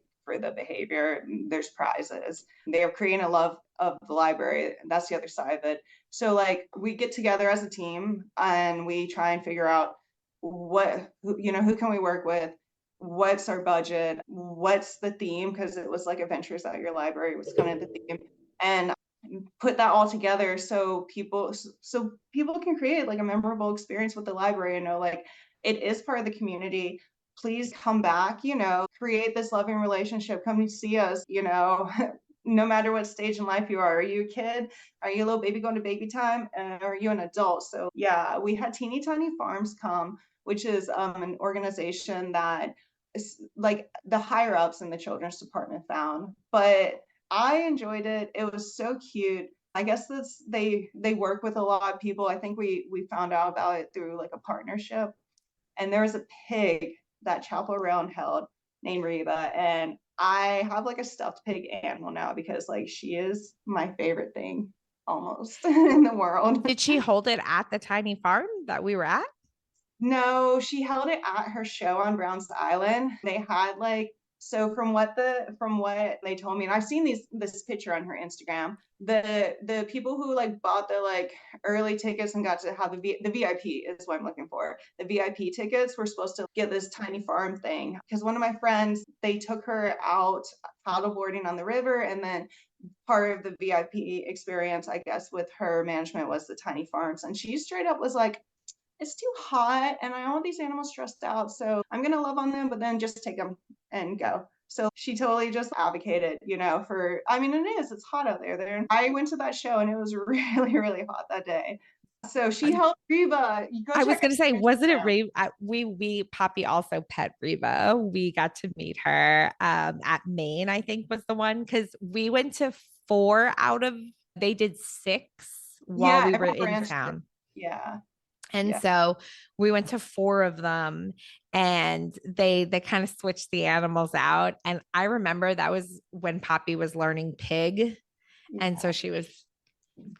[SPEAKER 2] behavior. There's prizes. They are creating a love of the library. That's the other side of it. So like we get together as a team and we try and figure out who can we work with, what's our budget, what's the theme, because it was like adventures at your library was kind of the theme, and put that all together so people can create like a memorable experience with the library and know like it is part of the community. Please come back, create this loving relationship, come and see us, no matter what stage in life you are. Are you a kid? Are you a little baby going to baby time? And are you an adult? So yeah, we had Teeny Tiny Farms come, which is an organization that is like the higher ups in the children's department found. But I enjoyed it. It was so cute. I guess they work with a lot of people. I think we found out about it through like a partnership. And there was a pig that Chapel Roan held named Reba, and I have like a stuffed pig animal now because like she is my favorite thing almost in the world.
[SPEAKER 1] Did she hold it at the tiny farm that we were at?
[SPEAKER 2] No, she held it at her show on Browns Island. They had like, so from what they told me, and I've seen this picture on her Instagram, the people who like bought the like early tickets and got to have the VIP is what I'm looking for. The VIP tickets were supposed to get this tiny farm thing because one of my friends, they took her out paddleboarding on the river, and then part of the VIP experience, I guess, with her management was the tiny farms, and she straight up was like, it's too hot and I don't want these animals stressed out. So I'm going to love on them, but then just take them and go. So she totally just advocated, I mean, it's hot out there. I went to that show and it was really, really hot that day. So she helped Reba. You go
[SPEAKER 1] I was
[SPEAKER 2] check
[SPEAKER 1] going to say,
[SPEAKER 2] out
[SPEAKER 1] wasn't it
[SPEAKER 2] Instagram.
[SPEAKER 1] Reba? We Poppy also pet Reba. We got to meet her at Maine, I think was the one, because we went to four out of, they did six while
[SPEAKER 2] Yeah,
[SPEAKER 1] we were
[SPEAKER 2] every
[SPEAKER 1] in
[SPEAKER 2] branch.
[SPEAKER 1] town.
[SPEAKER 2] Yeah.
[SPEAKER 1] And
[SPEAKER 2] Yeah.
[SPEAKER 1] so we went to four of them, and they kind of switched the animals out. And I remember that was when Poppy was learning pig. And so she was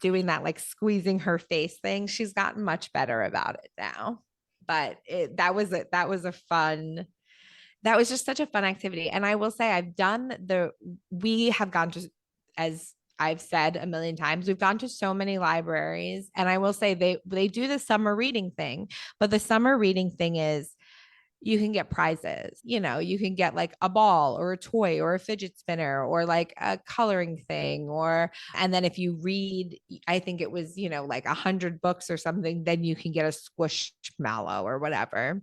[SPEAKER 1] doing that like squeezing her face thing. She's gotten much better about it now. But that was just such a fun activity. And I will say we have gone to, as I've said a million times, we've gone to so many libraries, and I will say they do the summer reading thing, but the summer reading thing is you can get prizes. You can get like a ball or a toy or a fidget spinner or like a coloring thing, and then if you read, I think it was, like 100 books or something, then you can get a squishmallow or whatever.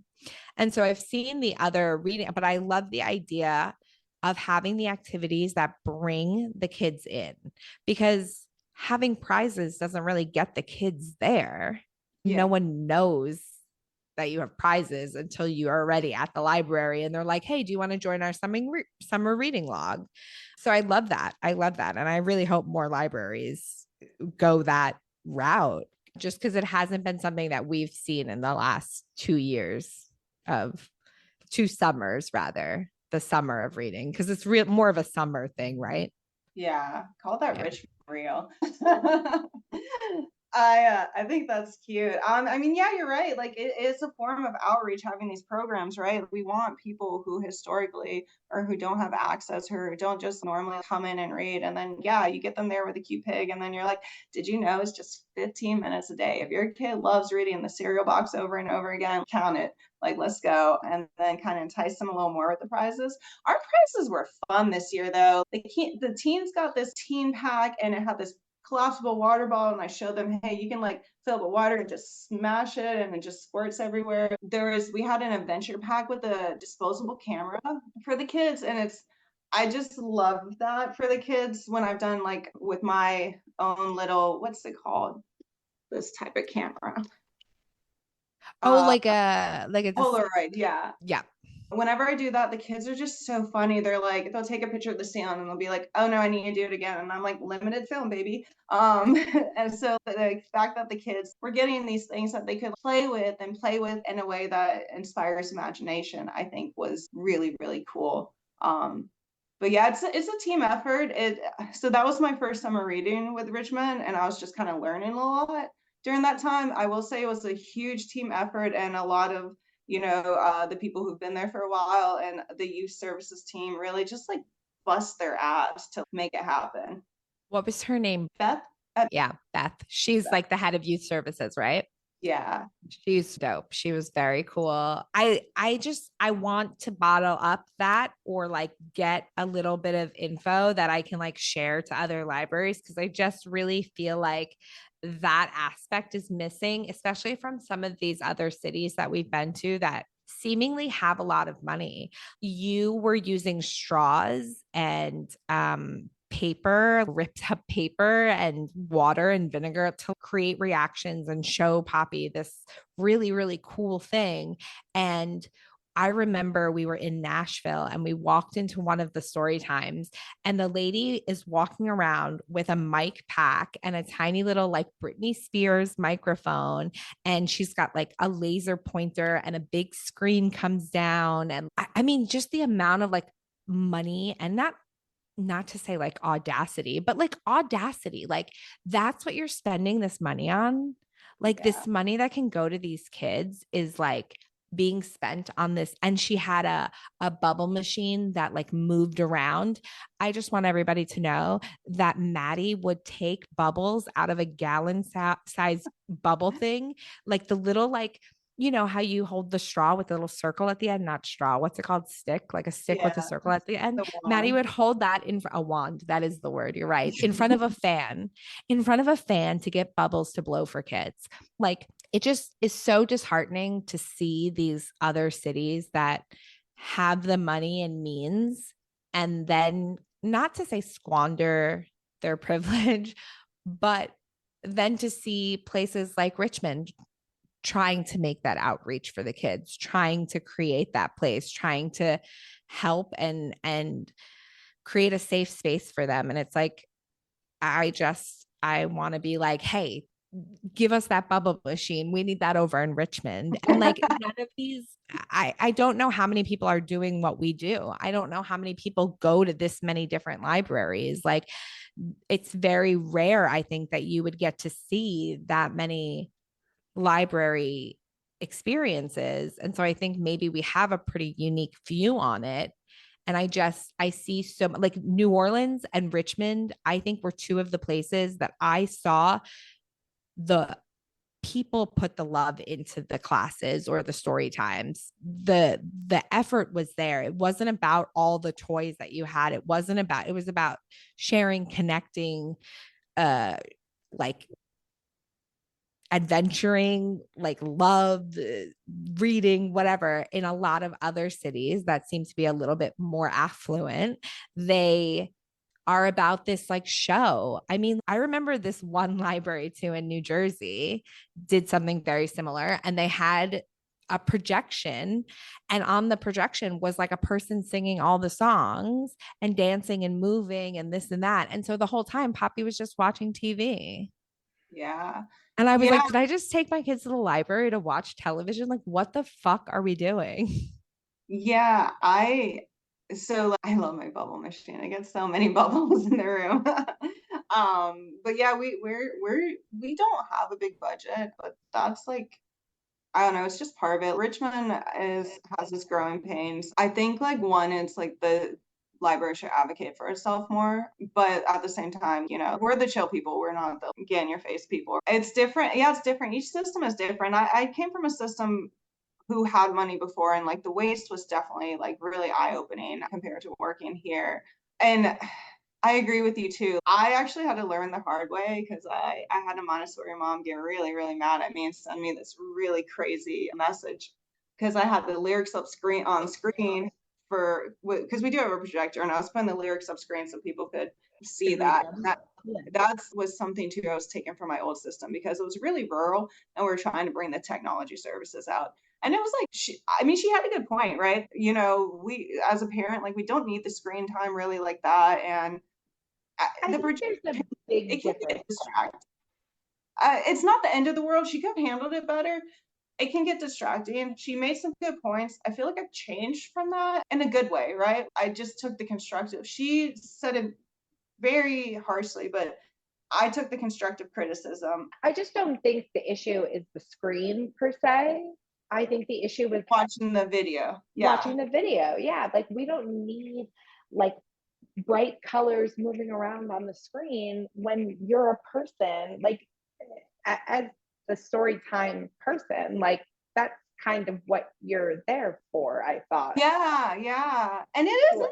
[SPEAKER 1] And so I've seen the other reading, but I love the idea of having the activities that bring the kids in, because having prizes doesn't really get the kids there.
[SPEAKER 2] Yeah.
[SPEAKER 1] No one knows that you have prizes until you are already at the library and they're like, hey, do you want to join our summer reading log? So I love that. I love that. And I really hope more libraries go that route, just because it hasn't been something that we've seen in the last 2 years of 2 summers, rather, the summer of reading, because it's more of a summer thing, right?
[SPEAKER 2] Yeah. Call that
[SPEAKER 1] Yeah.
[SPEAKER 2] Richmond real. I think that's cute. I mean, yeah, you're right. Like it is a form of outreach having these programs, right? We want people who historically or who don't have access or who don't just normally come in and read. And then yeah, you get them there with a cute pig, and then you're like, did you know it's just 15 minutes a day? If your kid loves reading the cereal box over and over again, count it. Like, let's go. And then kind of entice them a little more with the prizes. Our prizes were fun this year though. The teens got this teen pack and it had this collapsible water bottle, and I showed them, hey, you can like fill the water and just smash it and it just squirts everywhere. We had an adventure pack with a disposable camera for the kids, and I just love that for the kids when I've done like with my own little, what's it called? This type of camera.
[SPEAKER 1] Oh,
[SPEAKER 2] Uh,
[SPEAKER 1] like a
[SPEAKER 2] Polaroid, yeah.
[SPEAKER 1] yeah.
[SPEAKER 2] Whenever I do that, the kids are just so funny. They're like, they'll take a picture of the sound and they'll be like, oh no, I need to do it again. And I'm like, limited film, baby. And so the fact that the kids were getting these things that they could play with and play with in a way that inspires imagination, I think was really, really cool. But yeah, it's a team effort. So that was my first summer reading with Richmond, and I was just kind of learning a lot during that time. I will say it was a huge team effort, and a lot of the people who've been there for a while and the youth services team really just like bust their ass to make it happen.
[SPEAKER 1] What was her name?
[SPEAKER 2] Beth.
[SPEAKER 1] Yeah, Beth. She's like the head of youth services, right?
[SPEAKER 2] Yeah.
[SPEAKER 1] She's dope. She was very cool. I want to bottle up that or like get a little bit of info that I can like share to other libraries because I just really feel like that aspect is missing, especially from some of these other cities that we've been to that seemingly have a lot of money. You were using straws and paper, ripped up paper and water and vinegar to create reactions and show Poppy this really, really cool thing. And I remember we were in Nashville and we walked into one of the story times, and the lady is walking around with a mic pack and a tiny little like Britney Spears microphone. And she's got like a laser pointer and a big screen comes down. And I mean, just the amount of like money and not to say like audacity, but like audacity, like that's what you're spending this money on. Like
[SPEAKER 2] Yeah.
[SPEAKER 1] this money that can go to these kids is like being spent on this. And she had a bubble machine that like moved around. I just want everybody to know that Maddie would take bubbles out of a gallon size bubble thing, like the little like you know how you hold the straw with a little circle at the end, not straw, what's it called, stick, like a stick with a
[SPEAKER 2] Yeah.
[SPEAKER 1] circle at the end.
[SPEAKER 2] The
[SPEAKER 1] Maddie
[SPEAKER 2] one.
[SPEAKER 1] would hold that in a wand, that is the word, you're right, in front of a fan, in front of a fan to get bubbles to blow for kids. Like it just is so disheartening to see these other cities that have the money and means and then not to say squander their privilege, but then to see places like Richmond trying to make that outreach for the kids, trying to create that place, trying to help and create a safe space for them. And it's like I want to be like, hey, give us that bubble machine. We need that over in Richmond. And like none of these, I don't know how many people are doing what we do. I don't know how many people go to this many different libraries. Like it's very rare, I think, that you would get to see that many library experiences. And so I think maybe we have a pretty unique view on it. And I see so like New Orleans and Richmond, I think were two of the places that I saw the people put the love into the classes or the story times. The effort was there. It wasn't about all the toys that you had. It was about sharing, connecting, like adventuring, like love, reading, whatever. In a lot of other cities that seem to be a little bit more affluent, they are about this like show. I mean, I remember this one library too in New Jersey did something very similar, and they had a projection, and on the projection was like a person singing all the songs and dancing and moving and this and that. And so the whole time Poppy was just watching TV.
[SPEAKER 2] Yeah.
[SPEAKER 1] And I was
[SPEAKER 2] Yeah.
[SPEAKER 1] like, did I just take my kids to the library to watch television? Like, what the fuck are we doing?
[SPEAKER 2] Yeah. I love my bubble machine. I get so many bubbles in the room. But yeah, we don't have a big budget, but that's like I don't know, it's just part of it. Richmond has its growing pains. I think like one, it's like the library should advocate for itself more, but at the same time, we're the chill people. We're not the get in your face people. It's different. Yeah, it's different. Each system is different. I came from a system who had money before, and like the waste was definitely like really eye-opening compared to working here. And I agree with you too. I actually had to learn the hard way because I had a Montessori mom get really, really mad at me and send me this really crazy message because I had the lyrics up screen on screen for because we do have a projector, and I was putting the lyrics up screen so people could see that. That was something too I was taking from my old system because it was really rural and we are trying to bring the technology services out. And it was like, she had a good point, right? We, as a parent, like, we don't need the screen time really like that. And
[SPEAKER 1] I
[SPEAKER 2] the
[SPEAKER 1] think there's a big
[SPEAKER 2] it can
[SPEAKER 1] difference.
[SPEAKER 2] get distracting. It's not the end of the world. She could have handled it better. It can get distracting. She made some good points. I feel like I've changed from that in a good way, right? I just took the constructive. She said it very harshly, but I took the constructive criticism.
[SPEAKER 1] I just don't think the issue is the screen per se. I think the issue was
[SPEAKER 2] Watching the video. Yeah.
[SPEAKER 1] watching the video. Yeah. Like we don't need like bright colors moving around on the screen when you're a person, like as the story time person, like that's kind of what you're there for, I thought.
[SPEAKER 2] Yeah. And it is a lot.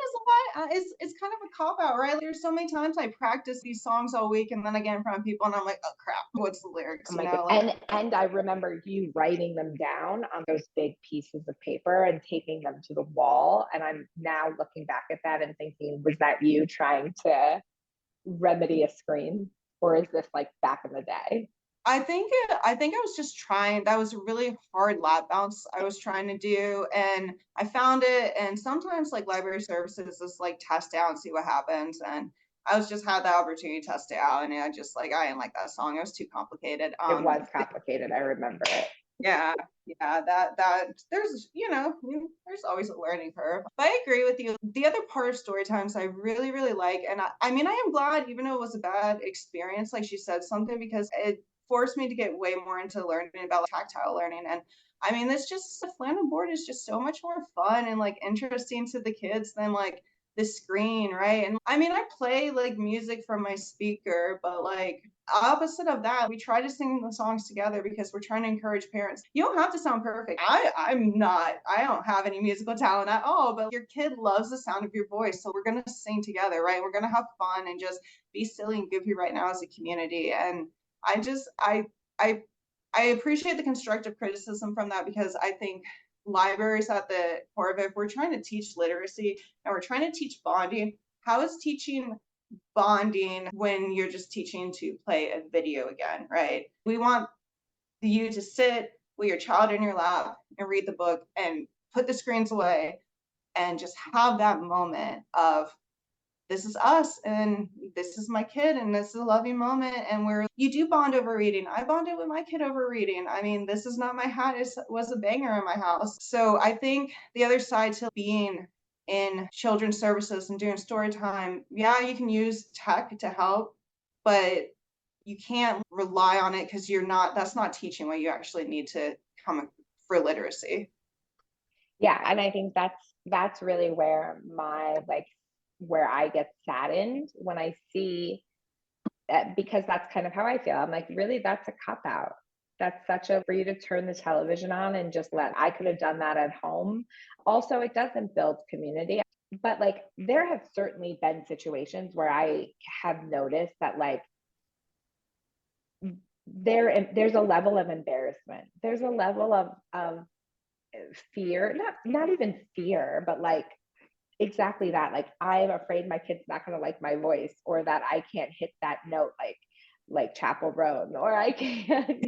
[SPEAKER 2] It's kind of a cop out, right? There's so many times I practice these songs all week and then I get in front of people and I'm like, oh crap, what's the lyrics?
[SPEAKER 1] You know, and I remember you writing them down on those big pieces of paper and taping them to the wall. And I'm now looking back at that and thinking, was that you trying to remedy a screen, or is this like back in the day?
[SPEAKER 2] I think I was just trying. That was a really hard lap bounce I was trying to do, and I found it. And sometimes like library services is like test it out and see what happens. And I was just had the opportunity to test it out, and I just like I didn't like that song. It was too complicated.
[SPEAKER 1] It was complicated. I remember it.
[SPEAKER 2] Yeah, that there's there's always a learning curve. But I agree with you. The other part of story times I really like, and I mean I am glad even though it was a bad experience, like she said something, because it forced me to get way more into learning about tactile learning. And I mean this just the Flandin board is just so much more fun and like interesting to the kids than like the screen, right? And I mean I play like music from my speaker, but like opposite of that, we try to sing the songs together because we're trying to encourage parents. You don't have to sound perfect. I don't have any musical talent at all, but your kid loves the sound of your voice. So we're going to sing together, right? We're going to have fun and just be silly and goofy right now as a community. And I appreciate the constructive criticism from that, because I think libraries at the core of it, we're trying to teach literacy and we're trying to teach bonding. How is teaching bonding when you're just teaching to play a video again, right? We want you to sit with your child in your lap and read the book and put the screens away and just have that moment of this is us and this is my kid and this is a loving moment. And you do bond over reading. I bonded with my kid over reading. I mean, This Is Not My Hat was a banger in my house. So I think the other side to being in children's services and doing story time, yeah, you can use tech to help, but you can't rely on it because that's not teaching what you actually need to come for literacy.
[SPEAKER 1] Yeah, and I think that's really where I get saddened when I see that, because that's kind of how I feel. I'm like, really, that's a cop out. That's such a for you to turn the television on and just I could have done that at home. Also, it doesn't build community. But like there have certainly been situations where I have noticed that like there's a level of embarrassment. There's a level of fear, not even fear, but like exactly that. Like I'm afraid my kid's not going to like my voice, or that I can't hit that note like Chapel Roan, or I can't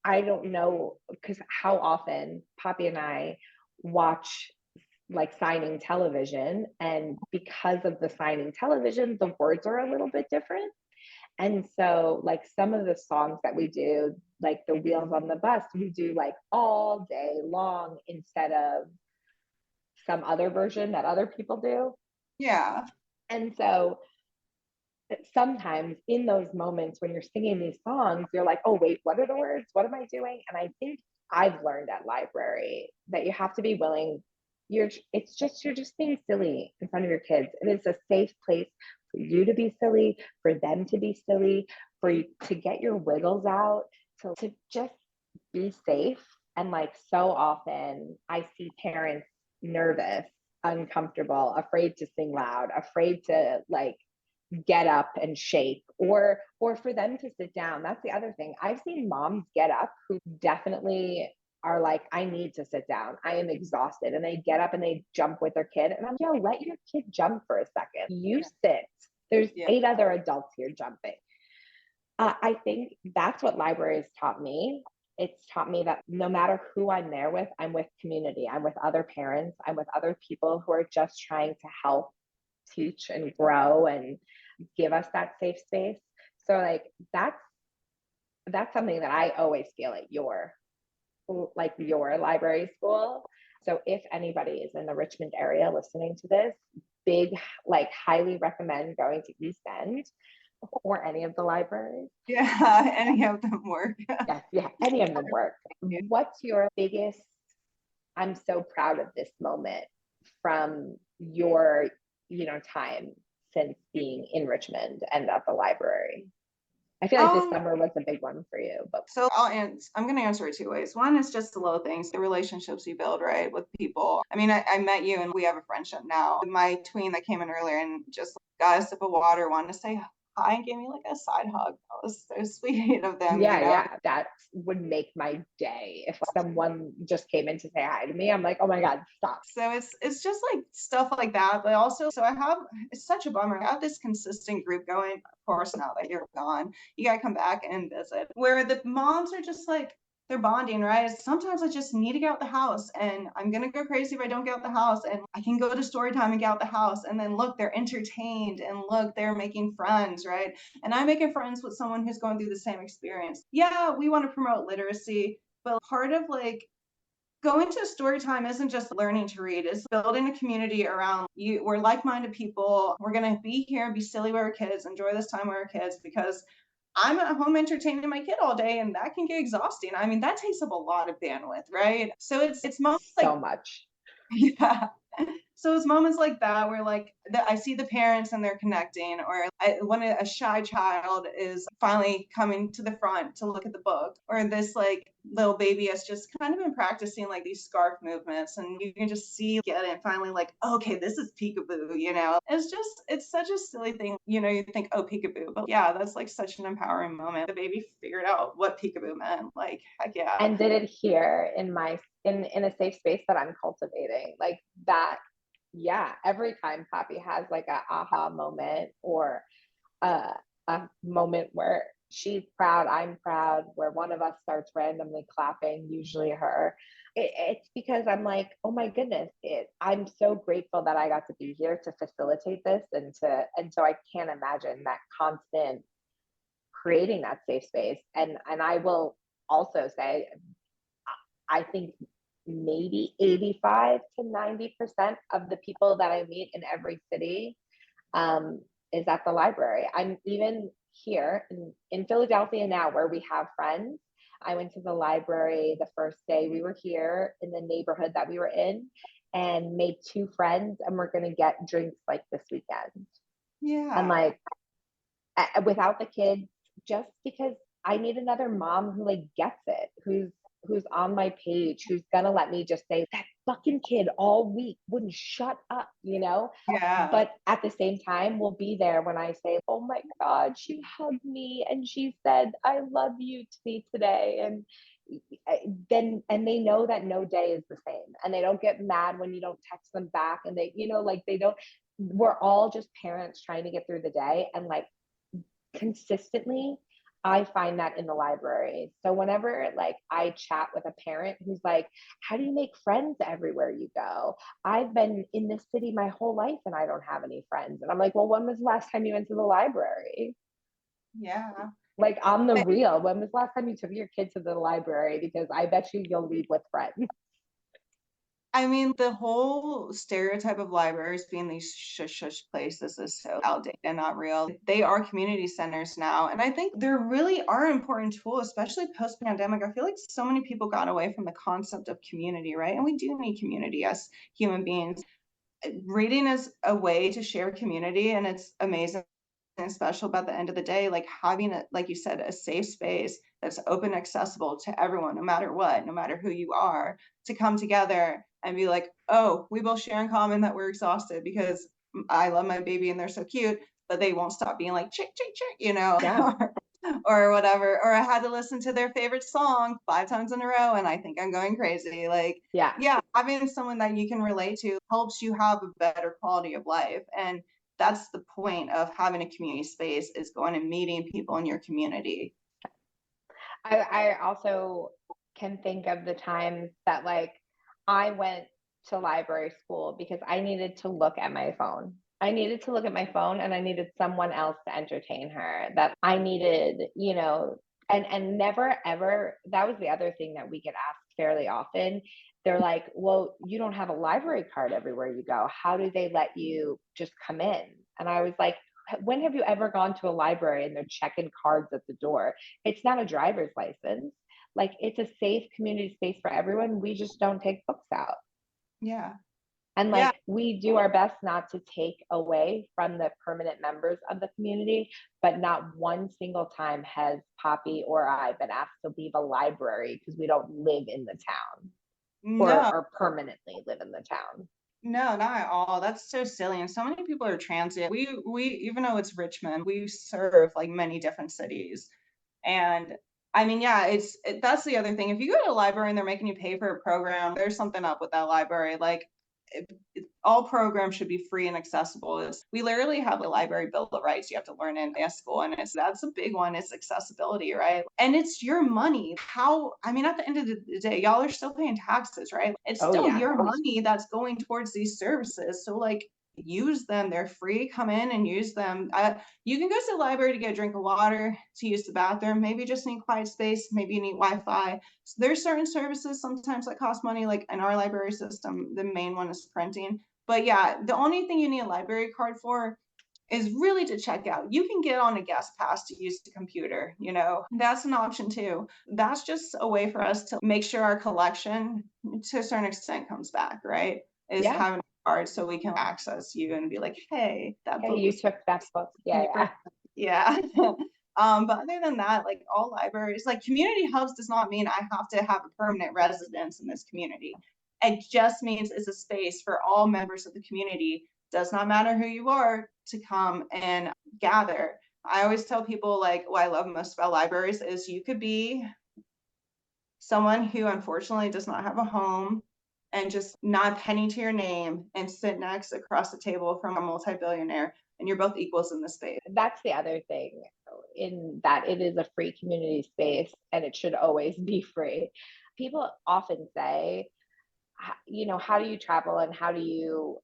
[SPEAKER 1] I don't know, because how often Poppy and I watch like signing television, and because of the signing television, the words are a little bit different. And so like some of the songs that we do, like the Wheels on the Bus, we do like all day long instead of some other version that other people do.
[SPEAKER 2] Yeah.
[SPEAKER 1] And so sometimes in those moments when you're singing these songs, you're like, oh, wait, what are the words? What am I doing? And I think I've learned at library that you have to be willing. You're just being silly in front of your kids. It is a safe place for you to be silly, for them to be silly, for you to get your wiggles out, to just be safe. And like so often I see parents nervous, uncomfortable, afraid to sing loud, afraid to like get up and shake, or for them to sit down. That's the other thing. I've seen moms get up who definitely are like, I need to sit down, I am exhausted, and they get up and they jump with their kid, and I'm like, yo, let your kid jump for a second. You sit. There's 8 other adults here jumping. I think that's what libraries taught me. It's taught me that no matter who I'm there with, I'm with community, I'm with other parents, I'm with other people who are just trying to help teach and grow and give us that safe space. So like that's something that I always feel at your library school. So if anybody is in the Richmond area listening to this, highly recommend going to East End or any of the libraries.
[SPEAKER 2] Yeah, any of them work.
[SPEAKER 1] Yeah, any of them work. What's your biggest, I'm so proud of this moment
[SPEAKER 3] from your, time since being in Richmond and at the library? I feel like this summer was a big one for you, but
[SPEAKER 2] so I'm going to answer it two ways. One is just the little things, the relationships you build, right, with people. I mean, I met you and we have a friendship now. My tween that came in earlier and just got a sip of water, wanted to say hi and gave me like a side hug. That was so sweet of them.
[SPEAKER 3] yeah, that would make my day if someone just came in to say hi to me. I'm like, oh my God, stop.
[SPEAKER 2] So it's just like stuff like that. But also, so it's such a bummer. I have this consistent group going. Of course, now that you're gone, you gotta come back and visit. Where the moms are just like, they're bonding, right? Sometimes I just need to get out the house, and I'm gonna go crazy if I don't get out the house. And I can go to story time and get out the house, and then look, they're entertained, and look, they're making friends, right? And I'm making friends with someone who's going through the same experience. Yeah, we want to promote literacy, but part of like going to story time isn't just learning to read, it's building a community around you. We're like-minded people. We're going to be here and be silly with our kids, enjoy this time with our kids, because I'm at home entertaining my kid all day and that can get exhausting. I mean, that takes up a lot of bandwidth, right? So it's moments
[SPEAKER 3] so
[SPEAKER 2] like
[SPEAKER 3] much.
[SPEAKER 2] yeah. So it's moments like that where like I see the parents and they're connecting, or when a shy child is finally coming to the front to look at the book, or this like little baby has just kind of been practicing like these scarf movements, and you can just see get it finally like, okay, this is peekaboo, it's such a silly thing, you think, oh, peekaboo, but yeah, that's like such an empowering moment. The baby figured out what peekaboo meant, like heck yeah.
[SPEAKER 3] And did it here in a safe space that I'm cultivating, like that. Yeah, every time Poppy has like a aha moment or a moment where she's proud, I'm proud, where one of us starts randomly clapping, usually her, it's because I'm like, oh my goodness, I'm so grateful that I got to be here to facilitate this, and so I can't imagine that constant creating that safe space. And I will also say, I think maybe 85 to 90% of the people that I meet in every city is at the library. I'm even here in Philadelphia now, where we have friends. I went to the library the first day we were here in the neighborhood that we were in, and made 2 friends, and we're going to get drinks like this weekend.
[SPEAKER 2] Yeah.
[SPEAKER 3] And like, without the kids, just because I need another mom who like gets it, who's on my page, who's gonna let me just say that fucking kid all week wouldn't shut up,
[SPEAKER 2] Yeah.
[SPEAKER 3] But at the same time, will be there when I say, oh my God, she hugged me and she said, I love you to me today. And they know that no day is the same, and they don't get mad when you don't text them back, and they, like they don't, we're all just parents trying to get through the day. And like, consistently, I find that in the library. So whenever like I chat with a parent who's like, how do you make friends everywhere you go? I've been in this city my whole life and I don't have any friends. And I'm like, well, when was the last time you went to the library?
[SPEAKER 2] Yeah.
[SPEAKER 3] Like, on the real, when was the last time you took your kid to the library? Because I bet you'll leave with friends.
[SPEAKER 2] I mean, the whole stereotype of libraries being these shush places is so outdated and not real. They are community centers now. And I think they really are an important tool, especially post pandemic. I feel like so many people got away from the concept of community, right? And we do need community as human beings. Reading is a way to share community, and it's amazing and special. But at the end of the day, like having it, like you said, a safe space that's open, accessible to everyone, no matter what, no matter who you are, to come together and be like, oh, we both share in common that we're exhausted because I love my baby and they're so cute, but they won't stop being like chick chick chick,
[SPEAKER 3] Yeah.
[SPEAKER 2] or whatever. Or I had to listen to their favorite song 5 times in a row and I think I'm going crazy. Like, yeah, having someone that you can relate to helps you have a better quality of life. And that's the point of having a community space, is going and meeting people in your community.
[SPEAKER 3] I also can think of the times that like I went to library school because I needed to look at my phone. I needed to look at my phone and I needed someone else to entertain her. That I needed, and never ever, that was the other thing that we get asked fairly often. They're like, well, you don't have a library card everywhere you go. How do they let you just come in? And I was like, when have you ever gone to a library and they're checking cards at the door? It's not a driver's license. Like, it's a safe community space for everyone. We just don't take books out.
[SPEAKER 2] Yeah.
[SPEAKER 3] And
[SPEAKER 2] Yeah.
[SPEAKER 3] like, we do our best not to take away from the permanent members of the community, but not one single time has Poppy or I been asked to leave a library because we don't live in the town
[SPEAKER 2] No,
[SPEAKER 3] or permanently live in the town.
[SPEAKER 2] no, not at all. That's so silly. And so many people are transient. We even though it's Richmond, we serve like many different cities. And I mean, yeah, that's the other thing. If you go to a library and they're making you pay for a program, there's something up with that library. Like all programs should be free and accessible. We literally have a library bill of rights you have to learn in school, and that's a big one. Is accessibility, right? And it's your money. I mean, at the end of the day, y'all are still paying taxes, right? It's
[SPEAKER 3] Oh,
[SPEAKER 2] still
[SPEAKER 3] yeah.
[SPEAKER 2] your money that's going towards these services. So like, use them. They're free. Come in and use them. You can go to the library to get a drink of water, to use the bathroom. Maybe you just need quiet space. Maybe you need Wi-Fi. So there's certain services sometimes that cost money. Like in our library system, the main one is printing. But yeah, the only thing you need a library card for is really to check out. You can get on a guest pass to use the computer, that's an option too. That's just a way for us to make sure our collection to a certain extent comes back, right? Is
[SPEAKER 3] Yeah.
[SPEAKER 2] having a card so we can access you and be like, hey, that book
[SPEAKER 3] You
[SPEAKER 2] was
[SPEAKER 3] took that book. Yeah.
[SPEAKER 2] yeah. But other than that, like all libraries, like community hubs does not mean I have to have a permanent residence in this community. It just means it's a space for all members of the community. Does not matter who you are to come and gather. I always tell people like what I love most about libraries is you could be someone who unfortunately does not have a home and just not a penny to your name and sit next across the table from a multi-billionaire, and you're both equals in the space.
[SPEAKER 3] That's the other thing, in that it is a free community space and it should always be free. People often say, how do you travel and how do you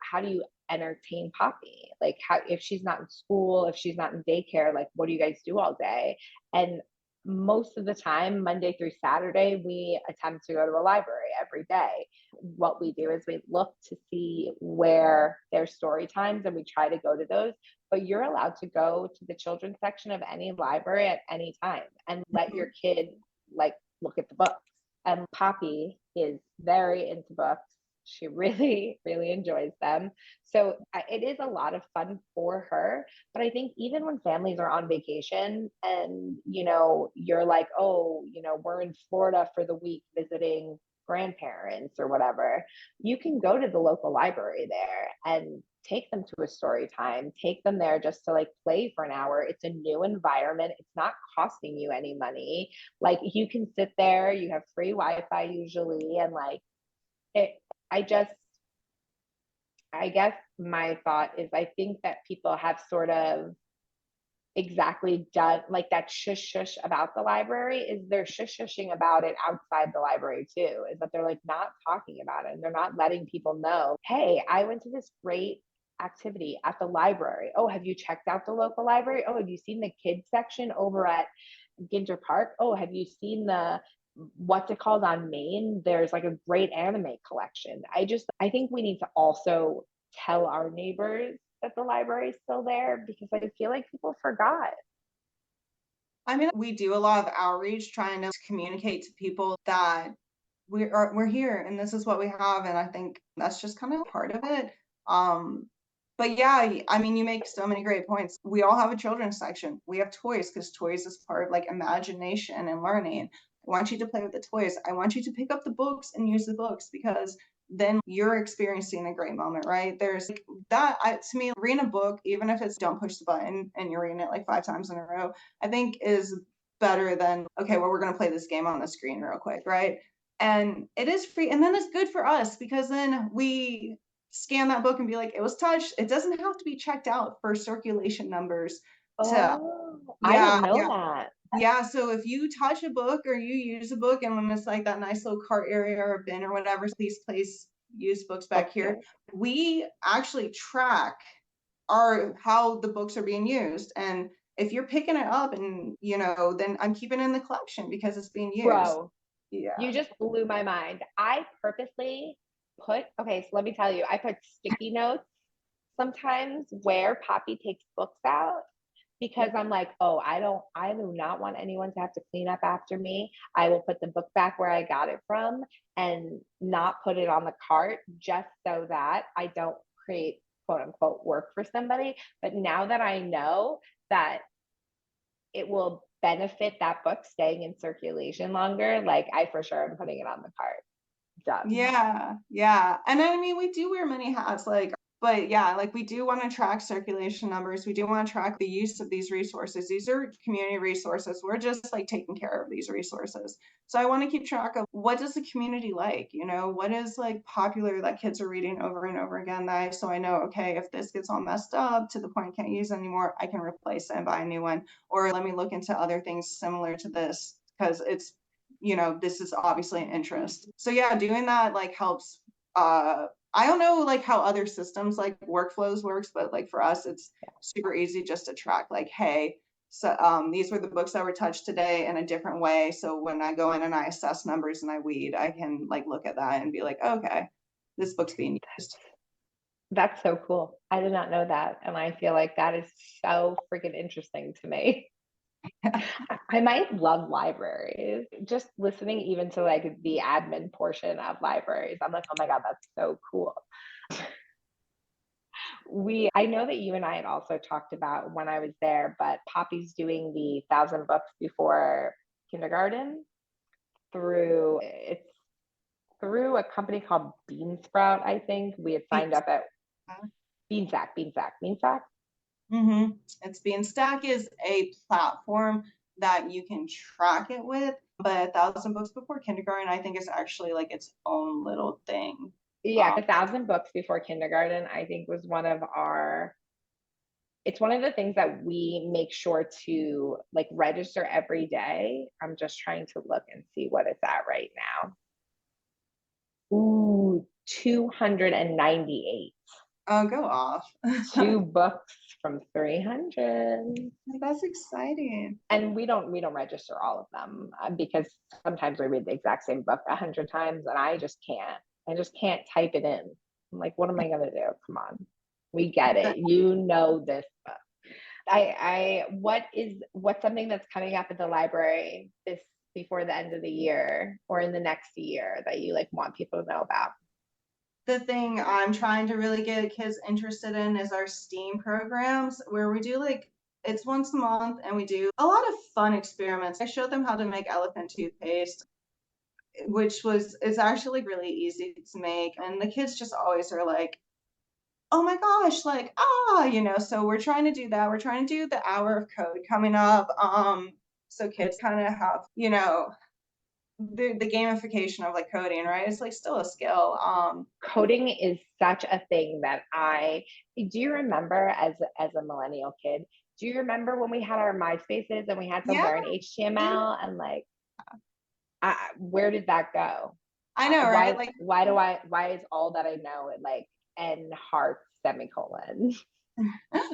[SPEAKER 3] entertain Poppy? Like, how, if she's not in school, if she's not in daycare, like what do you guys do all day? And most of the time, Monday through Saturday, we attempt to go to a library every day. What we do is we look to see where there's story times and we try to go to those. But you're allowed to go to the children's section of any library at any time and let your kid like look at the books. And Poppy is very into books. She really, really enjoys them. So it is a lot of fun for her. But I think even when families are on vacation and, you're like, oh, we're in Florida for the week visiting grandparents or whatever, you can go to the local library there and take them to a story time, take them there just to like play for an hour. It's a new environment. It's not costing you any money. Like you can sit there, you have free Wi-Fi usually, and like I guess my thought is I think that people have sort of exactly done like that shush about the library is they're shushing about it outside the library too, is that they're like not talking about it and they're not letting people know, hey, I went to this great activity at the library. Oh, have you checked out the local library? Oh, have you seen the kids section over at Ginter Park? Oh, have you seen the what's it called on Main? There's like a great anime collection. I think we need to also tell our neighbors that the library is still there because I feel like people forgot.
[SPEAKER 2] I mean, we do a lot of outreach trying to communicate to people that we're here and this is what we have, and I think that's just kind of part of it. But yeah, I mean, you make so many great points. We all have a children's section. We have toys because toys is part of like imagination and learning. I want you to play with the toys. I want you to pick up the books and use the books because then you're experiencing a great moment, right? There's like that. To me, reading a book, even if it's don't push the button and you're reading it like 5 times in a row, I think is better than, okay, well, we're going to play this game on the screen real quick, right? And it is free. And then it's good for us because then we scan that book and be like, it was touched. It doesn't have to be checked out for circulation numbers.
[SPEAKER 3] I didn't know that.
[SPEAKER 2] Yeah, so if you touch a book or you use a book and when it's like that nice little cart area or bin or whatever, please place used books back here. We actually track how the books are being used. And if you're picking it up and, then I'm keeping it in the collection because it's being used.
[SPEAKER 3] Bro,
[SPEAKER 2] yeah.
[SPEAKER 3] You just blew my mind. I purposely so let me tell you, I put sticky notes sometimes where Poppy takes books out because I'm like, oh, I do not want anyone to have to clean up after me. I will put the book back where I got it from and not put it on the cart just so that I don't create quote unquote work for somebody. But now that I know that it will benefit that book staying in circulation longer, like I for sure am putting it on the cart. Done.
[SPEAKER 2] Yeah, yeah. And I mean, we do wear many hats, like, but yeah, like we do want to track circulation numbers. We do want to track the use of these resources. These are community resources. We're just like taking care of these resources. So I want to keep track of what does the community like, you know, what is like popular that kids are reading over and over again. So I know, okay, if this gets all messed up to the point I can't use it anymore, I can replace it and buy a new one. Or let me look into other things similar to this because it's, you know, this is obviously an interest. So yeah, doing that like helps. I don't know like how other systems like workflows works, but like for us, it's super easy just to track like, hey, so these were the books that were touched today in a different way. So when I go in and I assess numbers and I weed, I can like look at that and be like, okay, this book's being used.
[SPEAKER 3] That's so cool. I did not know that. And I feel like that is so freaking interesting to me. I might love libraries. Just listening even to like the admin portion of libraries, I'm like, oh my God, that's so cool. I know that you and I had also talked about when I was there, but Poppy's doing the 1,000 books before kindergarten through a company called Beansprout, I think. We had signed up at Beanstack.
[SPEAKER 2] Mm-hmm. It's Beanstack is a platform that you can track it with, but 1,000 books before kindergarten, I think is actually like its own little thing.
[SPEAKER 3] Yeah, 1,000 books before kindergarten, I think was it's one of the things that we make sure to like register every day. I'm just trying to look and see what it's at right now. Ooh, 298.
[SPEAKER 2] Oh, go off.
[SPEAKER 3] 2 books from 300.
[SPEAKER 2] That's exciting.
[SPEAKER 3] And we don't register all of them because sometimes we read the exact same book 100 times and I just can't type it in. I'm like, what am I gonna do? Come on, we get it. You know this book. What's something that's coming up at the library before the end of the year or in the next year that you like want people to know about?
[SPEAKER 2] The thing I'm trying to really get kids interested in is our STEAM programs where we do like, it's once a month and we do a lot of fun experiments. I showed them how to make elephant toothpaste, which is actually really easy to make. And the kids just always are like, oh my gosh, like, you know, so we're trying to do that. We're trying to do the hour of code coming up. So kids kind of have, you know, the gamification of like coding, right? It's like still a skill.
[SPEAKER 3] Coding is such a thing that do you remember as a millennial kid, do you remember when we had our MySpaces and we had to learn HTML and like, where did that go?
[SPEAKER 2] I know, right? Like,
[SPEAKER 3] why is all that I know like N heart semicolon?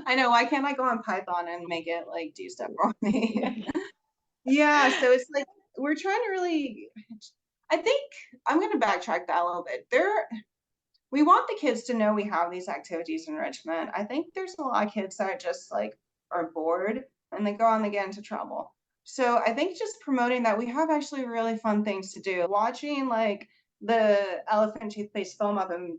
[SPEAKER 2] I know, why can't I go on Python and make it like do stuff for me? Yeah, so it's like we're trying to really, I think I'm going to backtrack that a little bit. We want the kids to know we have these activities in Richmond. I think there's a lot of kids that just like are bored and they go on and get into trouble. So I think just promoting that we have actually really fun things to do. Watching like the elephant toothpaste foam up and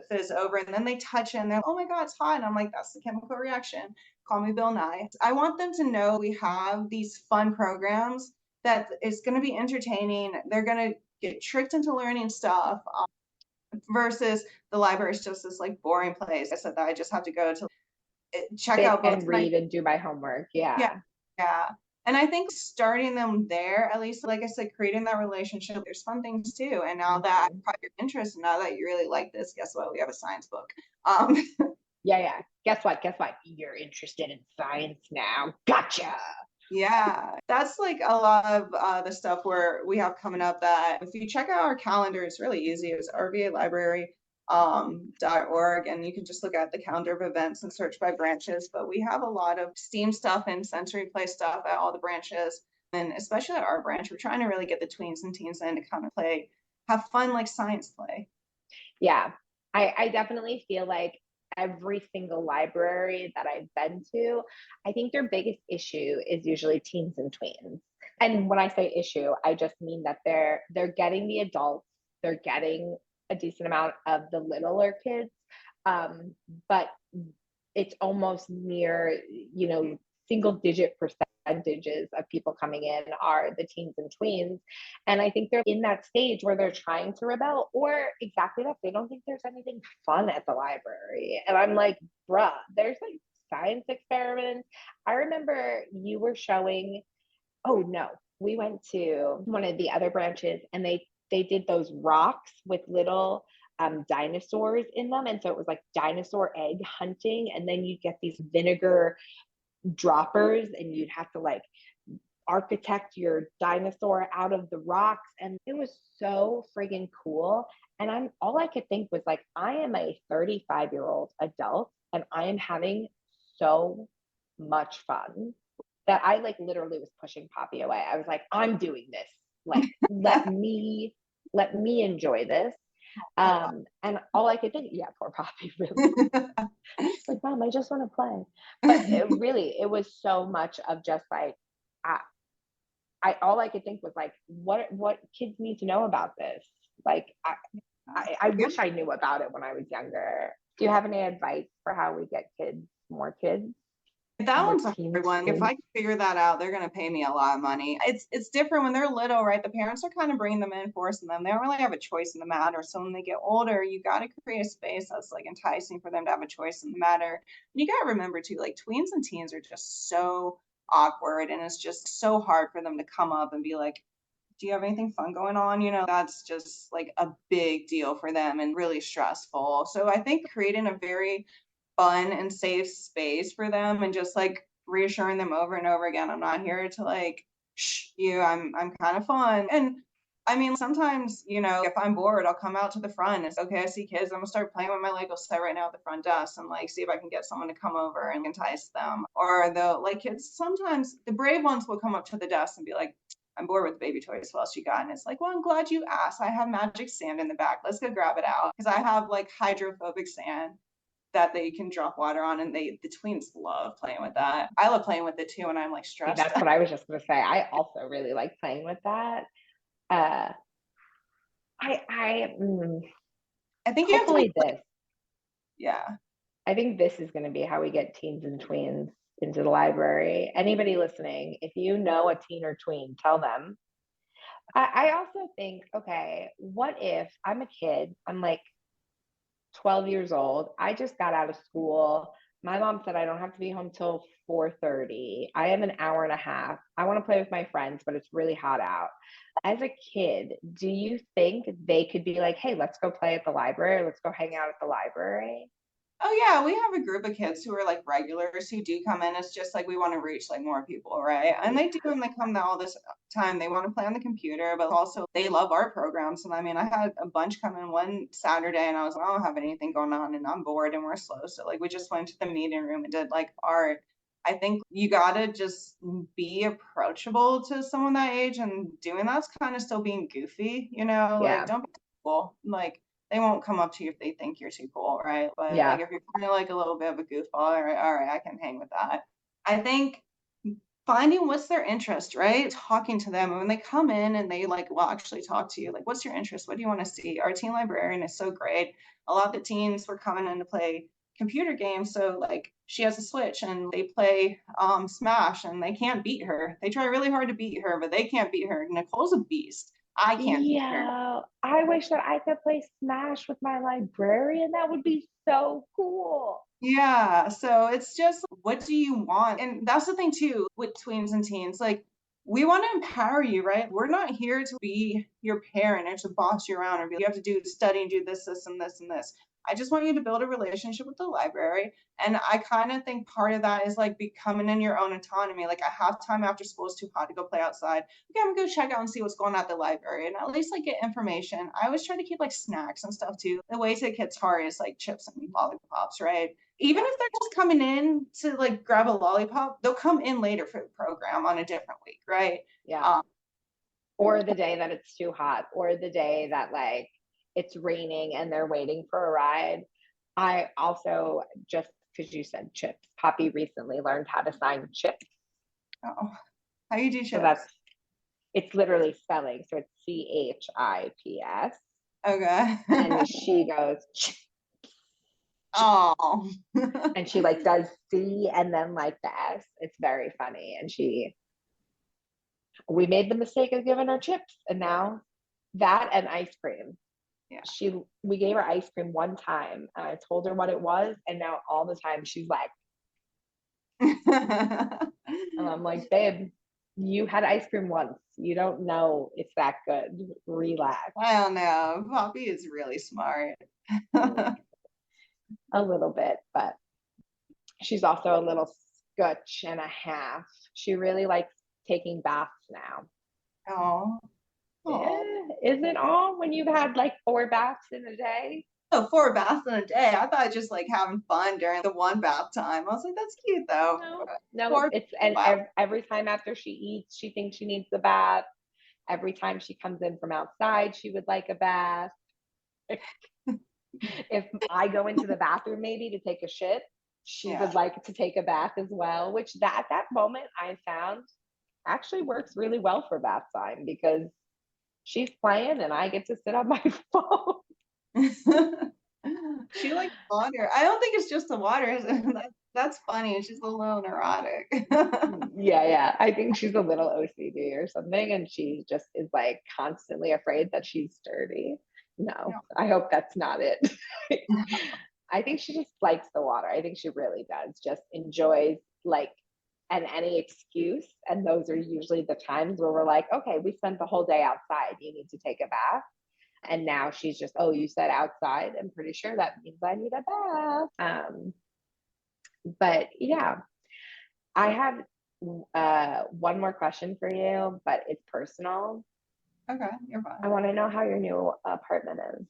[SPEAKER 2] fizz over, and then they touch it and they're like, oh my God, it's hot. And I'm like, that's the chemical reaction. Call me Bill Nye. I want them to know we have these fun programs that is going to be entertaining. They're going to get tricked into learning stuff. Versus the library is just this like boring place. I said that I just have to go to check out books
[SPEAKER 3] and read and do my homework.
[SPEAKER 2] Yeah. And I think starting them there, at least, like I said, creating that relationship, there's fun things too. And now that I've caught your interest, now that you really like this, guess what? We have a science book.
[SPEAKER 3] Yeah. Guess what? You're interested in science now. Gotcha.
[SPEAKER 2] Yeah, that's like a lot of the stuff where we have coming up that if you check out our calendar, it's really easy. It's rvalibrary.org, and you can just look at the calendar of events and search by branches. But we have a lot of STEAM stuff and sensory play stuff at all the branches. And especially at our branch, we're trying to really get the tweens and teens in to kind of play, have fun like science play.
[SPEAKER 3] Yeah, I definitely feel like every single library that I've been to, I think their biggest issue is usually teens and tweens. And when I say issue, I just mean that they're getting the adults, they're getting a decent amount of the littler kids, but it's almost near, single digit percentages of people coming in are the teens and tweens. And I think they're in that stage where they're trying to rebel, or exactly that, they don't think there's anything fun at the library. And I'm like, bruh, there's like science experiments. I remember you were showing, oh no, we went to one of the other branches and they did those rocks with little dinosaurs in them. And so it was like dinosaur egg hunting. And then you get these vinegar droppers and you'd have to like architect your dinosaur out of the rocks. And it was so friggin' cool. And all I could think was like, I am a 35-year-old adult and I am having so much fun that I like literally was pushing Poppy away. I was like, I'm doing this. Like, let me enjoy this. And all I could think, yeah, poor Poppy, really. Like, Mom, I just want to play. But it was so much of just like, I all I could think was like, what kids need to know about this? Like, I wish I knew about it when I was younger. Do you have any advice for how we get more kids?
[SPEAKER 2] That one's a hard one. If I can figure that out, they're going to pay me a lot of money. It's different when they're little, right? The parents are kind of bringing them in, forcing them. They don't really have a choice in the matter. So when they get older, you got to create a space that's like enticing for them to have a choice in the matter. And you got to remember too, like tweens and teens are just so awkward, and it's just so hard for them to come up and be like, do you have anything fun going on? That's just like a big deal for them and really stressful. So I think creating a very fun and safe space for them and just like reassuring them over and over again, I'm not here to like shh you, I'm kind of fun. And I mean, sometimes, if I'm bored, I'll come out to the front. It's okay, I see kids, I'm gonna start playing with my Lego set right now at the front desk and like see if I can get someone to come over and entice them. Or like kids, sometimes the brave ones will come up to the desk and be like, I'm bored with baby toys. What else you got? And it's like, well, I'm glad you asked. I have magic sand in the back. Let's go grab it out. Because I have like hydrophobic sand that they can drop water on, and the tweens love playing with that. I love playing with it too, and I'm like stressed.
[SPEAKER 3] That's what I was just gonna say. I also really like playing with that. I
[SPEAKER 2] think
[SPEAKER 3] you hopefully
[SPEAKER 2] have to
[SPEAKER 3] this.
[SPEAKER 2] Yeah.
[SPEAKER 3] I think this is going to be how we get teens and tweens into the library. Anybody listening, if you know a teen or tween, tell them. I also think, okay, what if I'm a kid? I'm like 12 years old. I just got out of school. My mom said I don't have to be home till 4:30. I have an hour and a half. I want to play with my friends, but it's really hot out. As a kid, do you think they could be like, hey, let's go play at the library, let's go hang out at the library?
[SPEAKER 2] Oh yeah, we have a group of kids who are like regulars who do come in. It's just like we want to reach like more people, right? And they do, and they come all this time. They want to play on the computer, but also they love art programs. And I mean, I had a bunch come in one Saturday, and I was like, I don't have anything going on, and I'm bored, and we're slow. So like we just went to the meeting room and did like art. I think you gotta just be approachable to someone that age, and doing that's kind of still being goofy, like don't be cool. Like they won't come up to you if they think you're too cool, right? But like if you're kind of like a little bit of a goofball, all right, I can hang with that. I think finding what's their interest, right? Talking to them. And when they come in and they like will actually talk to you, like, what's your interest? What do you want to see? Our teen librarian is so great. A lot of the teens were coming in to play computer games. So like she has a Switch and they play Smash, and they can't beat her. They try really hard to beat her, but they can't beat her. Nicole's a beast. I can't beat her.
[SPEAKER 3] I wish that I could play Smash with my librarian. That would be so cool.
[SPEAKER 2] Yeah, so it's just, what do you want? And that's the thing too with tweens and teens. Like, we want to empower you, right? We're not here to be your parent or to boss you around or be, you have to do study and do this, this, and this, and this. I just want you to build a relationship with the library. And I kind of think part of that is like becoming in your own autonomy. Like, I have time after school is too hot to go play outside. Okay, I'm gonna go check out and see what's going on at the library and at least like get information. I always try to keep like snacks and stuff too. The way to kids' heart is like chips and lollipops, right? Even if they're just coming in to like grab a lollipop, they'll come in later for the program on a different week, right?
[SPEAKER 3] Yeah. Or the day that it's too hot, or the day that like it's raining and they're waiting for a ride. I also, just because you said chips, Poppy recently learned how to sign chips.
[SPEAKER 2] Oh, how you do chips?
[SPEAKER 3] So it's literally spelling. So it's CHIPS.
[SPEAKER 2] Okay.
[SPEAKER 3] And she goes,
[SPEAKER 2] oh.
[SPEAKER 3] and she like does C and then like the S. It's very funny. And we made the mistake of giving her chips, and now that and ice cream.
[SPEAKER 2] Yeah.
[SPEAKER 3] We gave her ice cream one time and I told her what it was, and now all the time she's like, and I'm like, babe, you had ice cream once. You don't know it's that good. Relax.
[SPEAKER 2] I don't know. Poppy is really smart.
[SPEAKER 3] A little bit, but she's also a little scotch and a half. She really likes taking baths now.
[SPEAKER 2] Oh.
[SPEAKER 3] Yeah, is it all when you've had like 4 baths in a day?
[SPEAKER 2] Oh, 4 baths in a day. I thought just like having fun during the 1 bath time. I was like, that's cute though.
[SPEAKER 3] No, it's and every time after she eats, she thinks she needs a bath. Every time she comes in from outside, she would like a bath. If I go into the bathroom maybe to take a shit, she would like to take a bath as well, which at that moment I found actually works really well for bath time, because she's playing and I get to sit on my phone.
[SPEAKER 2] She likes water. I don't think it's just the water. That's funny. She's a little neurotic.
[SPEAKER 3] Yeah. I think she's a little OCD or something, and she just is like constantly afraid that she's dirty. No, I hope that's not it. I think she just likes the water. I think she really does. Just enjoys like, and any excuse. And those are usually the times where we're like, okay, we spent the whole day outside. You need to take a bath. And now she's just, oh, you said outside. I'm pretty sure that means I need a bath. But yeah, I have one more question for you, but it's personal.
[SPEAKER 2] Okay, you're fine.
[SPEAKER 3] I want to know how your new apartment is.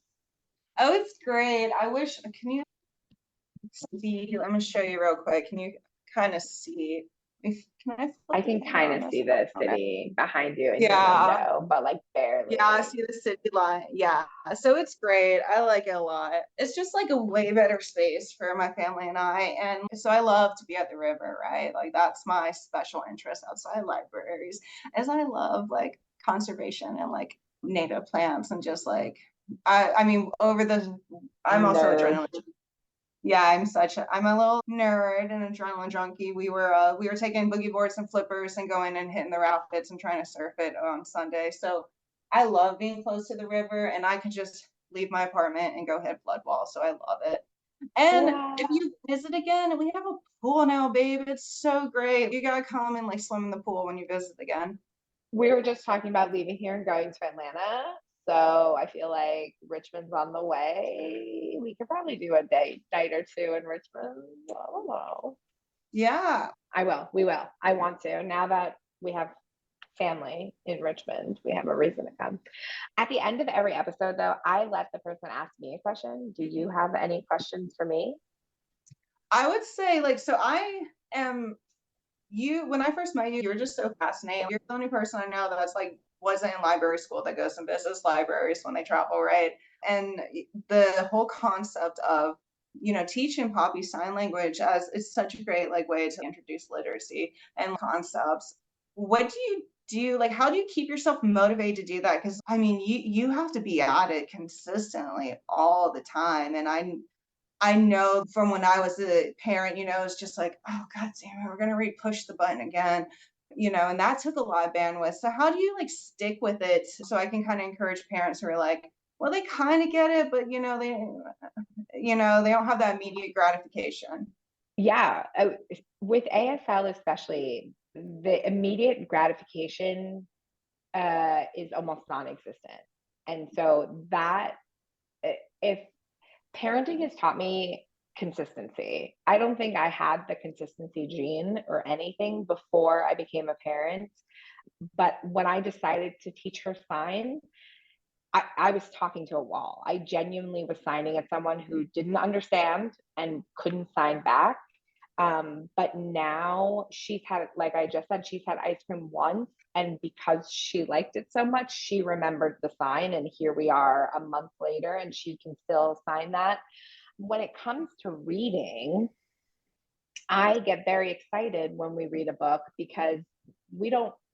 [SPEAKER 2] Oh, it's great. I wish, can you see? Let me show you real quick. Can you kind of see?
[SPEAKER 3] I can kind of see the city behind you in your
[SPEAKER 2] Yeah.
[SPEAKER 3] window, but like barely.
[SPEAKER 2] Yeah, I see the city line. Yeah. So it's great. I like it a lot. It's just like a way better space for my family and I. And so I love to be at the river, right? Like that's my special interest outside libraries, as I love like conservation and like native plants and just like I mean I'm also adrenaline. Yeah, I'm a little nerd and adrenaline junkie. We were taking boogie boards and flippers and going and hitting the rapids and trying to surf it on Sunday. So I love being close to the river, and I could just leave my apartment and go hit flood wall. So I love it. And if you visit again, we have a pool now, babe. It's so great. You gotta come and like swim in the pool when you visit again.
[SPEAKER 3] We were just talking about leaving here and going to Atlanta. So I feel like Richmond's on the way. We could probably do a night or two in Richmond. I don't know.
[SPEAKER 2] Yeah.
[SPEAKER 3] We will. I want to. Now that we have family in Richmond, we have a reason to come. At the end of every episode, though, I let the person ask me a question. Do you have any questions for me?
[SPEAKER 2] I would say when I first met you, you're just so fascinating. You're the only person I know that's like wasn't in library school that goes and visits libraries when they travel, right? And the whole concept of teaching Poppy sign language as it's such a great like way to introduce literacy and concepts. What do you do? Like, how do you keep yourself motivated to do that? Because I mean, you have to be at it consistently all the time, and I know from when I was a parent, it's just like, oh God damn it, we're gonna push the button again, and that took a lot of bandwidth. So how do you like stick with it so I can kind of encourage parents who are like, well, they kind of get it, but they don't have that immediate gratification.
[SPEAKER 3] Yeah, with ASL especially, the immediate gratification is almost non-existent, and so that if parenting has taught me consistency. I don't think I had the consistency gene or anything before I became a parent. But when I decided to teach her sign, I was talking to a wall. I genuinely was signing at someone who didn't understand and couldn't sign back. But now she's had, like I just said, she's had ice cream once. And because she liked it so much, she remembered the sign. And here we are a month later, and she can still sign that. When it comes to reading, I get very excited when we read a book because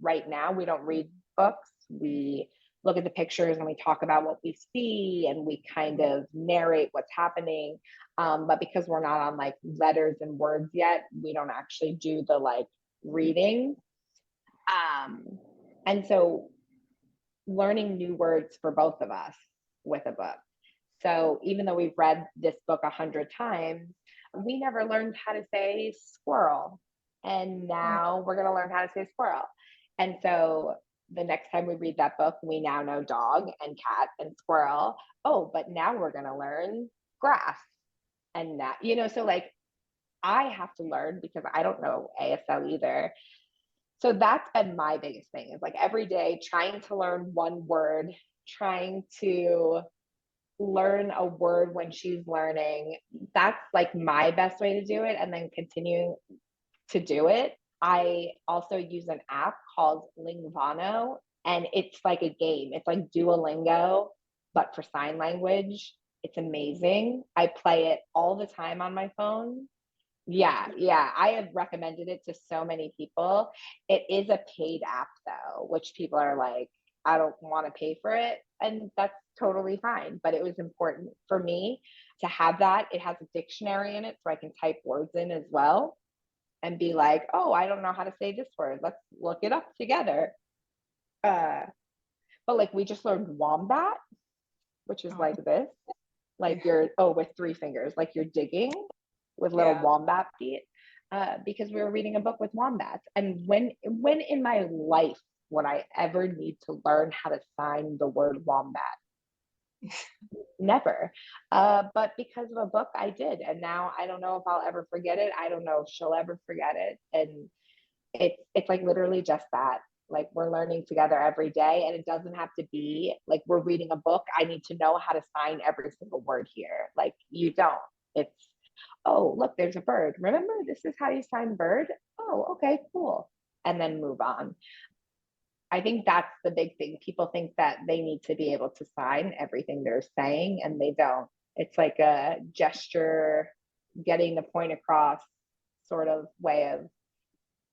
[SPEAKER 3] right now, we don't read books. We look at the pictures and we talk about what we see and we kind of narrate what's happening. But because we're not on like letters and words yet, we don't actually do the like reading. And so learning new words for both of us with a book. So even though we've read this book 100 times, we never learned how to say squirrel. And now we're going to learn how to say squirrel. And so the next time we read that book, we now know dog and cat and squirrel. Oh, but now we're going to learn grass. And that, so like I have to learn because I don't know ASL either. So that's been my biggest thing is like every day trying to learn one word, trying to learn a word when she's learning. That's like my best way to do it. And then continuing to do it. I also use an app called Lingvano, and it's like a game. It's like Duolingo, but for sign language. It's amazing. I play it all the time on my phone. Yeah. I have recommended it to so many people. It is a paid app though, which people are like, I don't want to pay for it. And that's totally fine. But it was important for me to have that. It has a dictionary in it so I can type words in as well and be like, oh, I don't know how to say this word. Let's look it up together. But like we just learned wombat, which is like this, like you're, with 3 fingers, like you're digging with little wombat feet, because we were reading a book with wombats. And when in my life would I ever need to learn how to sign the word wombat? Never. But because of a book, I did. And now I don't know if I'll ever forget it. I don't know if she'll ever forget it. And it's like literally just that. Like we're learning together every day, and it doesn't have to be like we're reading a book. I need to know how to sign every single word here. Like you don't. It's, oh, look, there's a bird. Remember, this is how you sign bird. Oh, okay, cool. And then move on. I think that's the big thing. People think that they need to be able to sign everything they're saying, and they don't. It's like a gesture, getting the point across sort of way of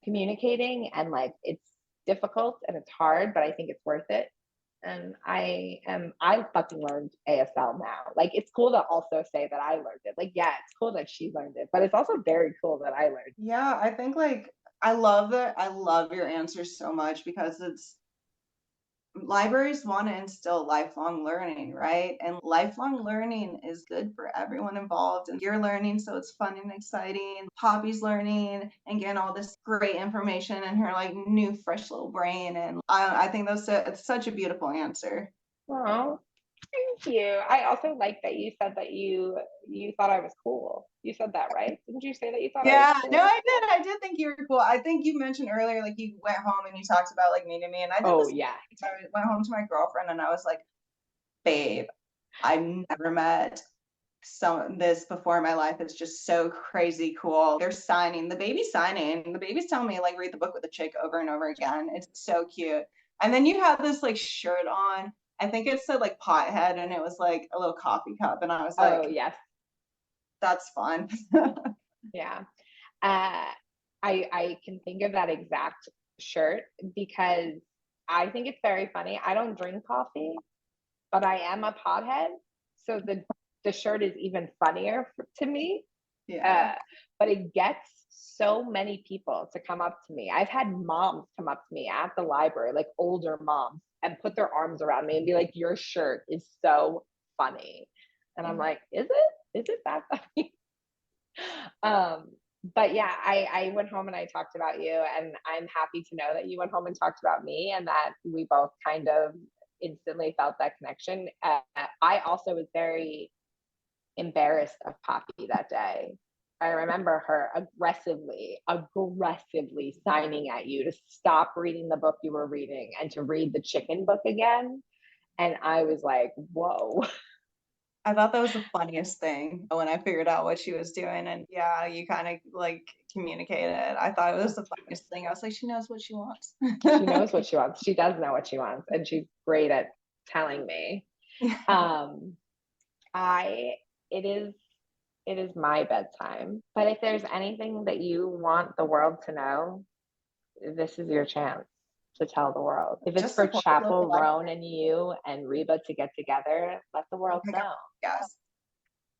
[SPEAKER 3] communicating. And like, it's difficult and it's hard, but I think it's worth it. And I fucking learned ASL now. Like, it's cool to also say that I learned it. Like, yeah, it's cool that she learned it, but it's also very cool that I learned.
[SPEAKER 2] Yeah, I think like I love your answers so much because it's libraries want to instill lifelong learning, right? And lifelong learning is good for everyone involved. And you're learning, so it's fun and exciting. Poppy's learning and getting all this great information in her like new, fresh little brain. And I think it's such a beautiful answer.
[SPEAKER 3] Oh, thank you. I also like that you said that you thought I was cool. You said that, right? Didn't you say that you thought I was cool?
[SPEAKER 2] No, I did. I did think you were cool. I think you mentioned earlier, like you went home and you talked about like meeting me, and I did.
[SPEAKER 3] Oh,
[SPEAKER 2] this
[SPEAKER 3] yeah.
[SPEAKER 2] I went home to my girlfriend and I was like, babe, I've never met this before in my life. It's just so crazy cool. They're signing, the baby's telling me like read the book with the chick over and over again. It's so cute. And then you have this like shirt on. I think it said like pothead and it was like a little coffee cup. And I was like,
[SPEAKER 3] oh, yes,
[SPEAKER 2] that's fun.
[SPEAKER 3] yeah. I can think of that exact shirt because I think it's very funny. I don't drink coffee, but I am a pothead. So the shirt is even funnier to me.
[SPEAKER 2] Yeah.
[SPEAKER 3] But it gets so many people to come up to me. I've had moms come up to me at the library, like older moms, and put their arms around me and be like, your shirt is so funny. And I'm like, is it that funny? But yeah, I went home and I talked about you, and I'm happy to know that you went home and talked about me and that we both kind of instantly felt that connection. I also was very embarrassed of Poppy that day. I remember her aggressively signing at you to stop reading the book you were reading and to read the chicken book again. And I was like, whoa.
[SPEAKER 2] I thought that was the funniest thing when I figured out what she was doing. And yeah, you kind of like communicated. I thought it was the funniest thing. I was like, she knows what she wants.
[SPEAKER 3] She knows what she wants. She does know what she wants, and she's great at telling me. It is my bedtime. But if there's anything that you want the world to know, this is your chance to tell the world. If it's
[SPEAKER 2] Just
[SPEAKER 3] for
[SPEAKER 2] support the
[SPEAKER 3] Chapel,
[SPEAKER 2] local library.
[SPEAKER 3] Roan, and you and Reba to get together, let the world know.
[SPEAKER 2] Yes.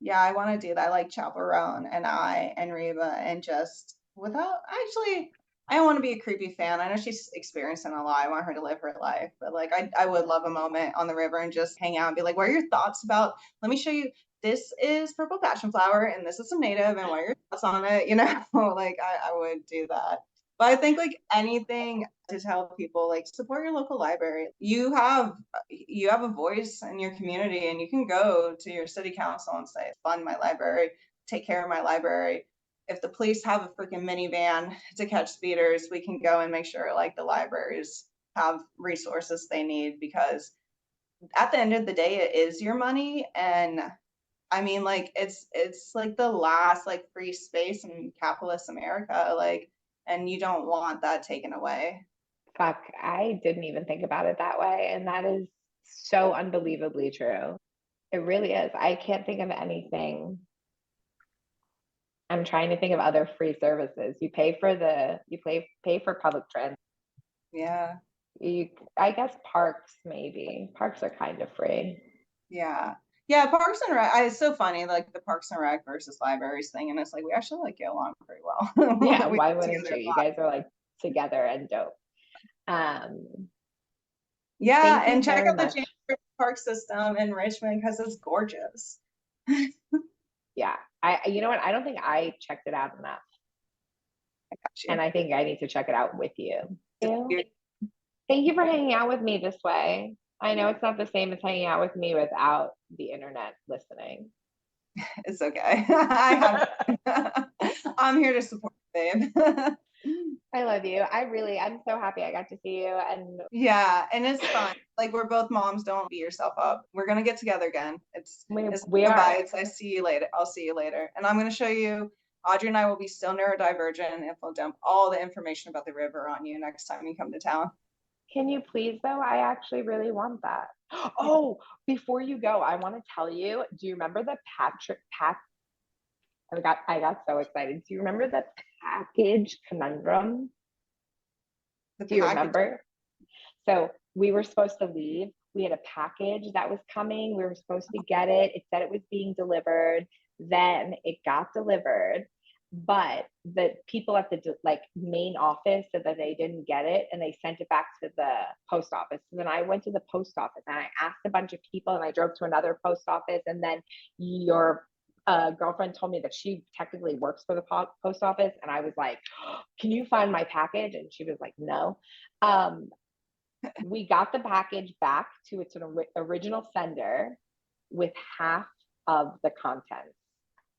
[SPEAKER 2] Yeah, I want to do that. Like Chaperone and I and Reba, and just without actually, I don't want to be a creepy fan. I know she's experiencing a lot. I want her to live her life, but like I would love a moment on the river and just hang out and be like, what are your thoughts about? Let me show you. This is purple passion flower, and this is some native, and what are your thoughts on it? You know, like I would do that. But I think like anything to tell people, like, support your local library. You have a voice in your community, and you can go to your city council and say, fund my library, take care of my library. If the police have a freaking minivan to catch speeders, we can go and make sure like the libraries have resources they need, because at the end of the day, it is your money. And I mean, like, it's like the last like free space in capitalist America, like, and you don't want that taken away.
[SPEAKER 3] Fuck, I didn't even think about it that way. And that is so unbelievably true. It really is. I can't think of anything. I'm trying to think of other free services. You pay for public transit.
[SPEAKER 2] Yeah.
[SPEAKER 3] I guess parks, maybe. Parks are kind of free.
[SPEAKER 2] Yeah. Yeah, Parks and Rec. It's so funny, like the Parks and Rec versus libraries thing, and it's like we actually like get along pretty well.
[SPEAKER 3] Yeah,
[SPEAKER 2] We
[SPEAKER 3] why
[SPEAKER 2] get
[SPEAKER 3] wouldn't
[SPEAKER 2] together
[SPEAKER 3] you?
[SPEAKER 2] a
[SPEAKER 3] You
[SPEAKER 2] lot.
[SPEAKER 3] guys are like together and dope.
[SPEAKER 2] Yeah,
[SPEAKER 3] Thank you
[SPEAKER 2] and check
[SPEAKER 3] very
[SPEAKER 2] out the
[SPEAKER 3] much.
[SPEAKER 2] Chamber Park system in Richmond because it's gorgeous.
[SPEAKER 3] Yeah, you know what? I don't think I checked it out enough,
[SPEAKER 2] I got you.
[SPEAKER 3] and I think I need to check it out with you.
[SPEAKER 2] You're-
[SPEAKER 3] Thank you for hanging out with me this way. I know it's not the same as hanging out with me without the internet listening.
[SPEAKER 2] It's okay. I'm here to support you, babe.
[SPEAKER 3] I love you. I'm so happy I got to see you. And
[SPEAKER 2] Yeah, and it's fun. Like, we're both moms. Don't beat yourself up. We're gonna get together again. It's
[SPEAKER 3] we are.
[SPEAKER 2] I see you later. I'll see you later. And I'm gonna show you. Audrey and I will be still neurodivergent, and we'll dump all the information about the river on you next time you come to town.
[SPEAKER 3] Can you please, though? I actually really want that. Oh, before you go, I want to tell you, do you remember the I got so excited. Do you remember the package conundrum? Do you remember? So we were supposed to leave. We had a package that was coming. We were supposed to get it. It said it was being delivered. Then it got delivered, but the people at the main office said that they didn't get it, and they sent it back to the post office. And then I went to the post office and I asked a bunch of people, and I drove to another post office. And then your girlfriend told me that she technically works for the post office, and I was like, can you find my package? And she was like, no. We got the package back to its original sender with half of the contents.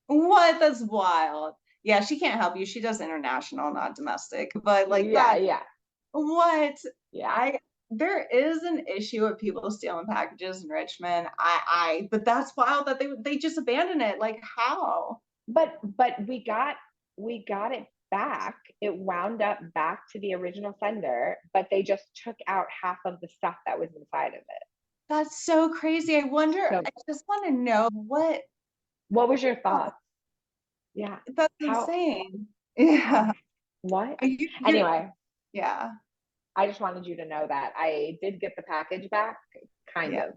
[SPEAKER 2] What? That's wild. Yeah, she can't help you. She does international, not domestic. But like
[SPEAKER 3] yeah.
[SPEAKER 2] What?
[SPEAKER 3] Yeah.
[SPEAKER 2] There is an issue of people stealing packages in Richmond. But that's wild that they just abandoned it. Like, how?
[SPEAKER 3] But we got it back. It wound up back to the original sender, but they just took out half of the stuff that was inside of it.
[SPEAKER 2] That's so crazy. I just want to know what
[SPEAKER 3] was your thought? Yeah.
[SPEAKER 2] That's insane. Yeah.
[SPEAKER 3] What? Anyway.
[SPEAKER 2] Yeah.
[SPEAKER 3] I just wanted you to know that I did get the package back, kind of.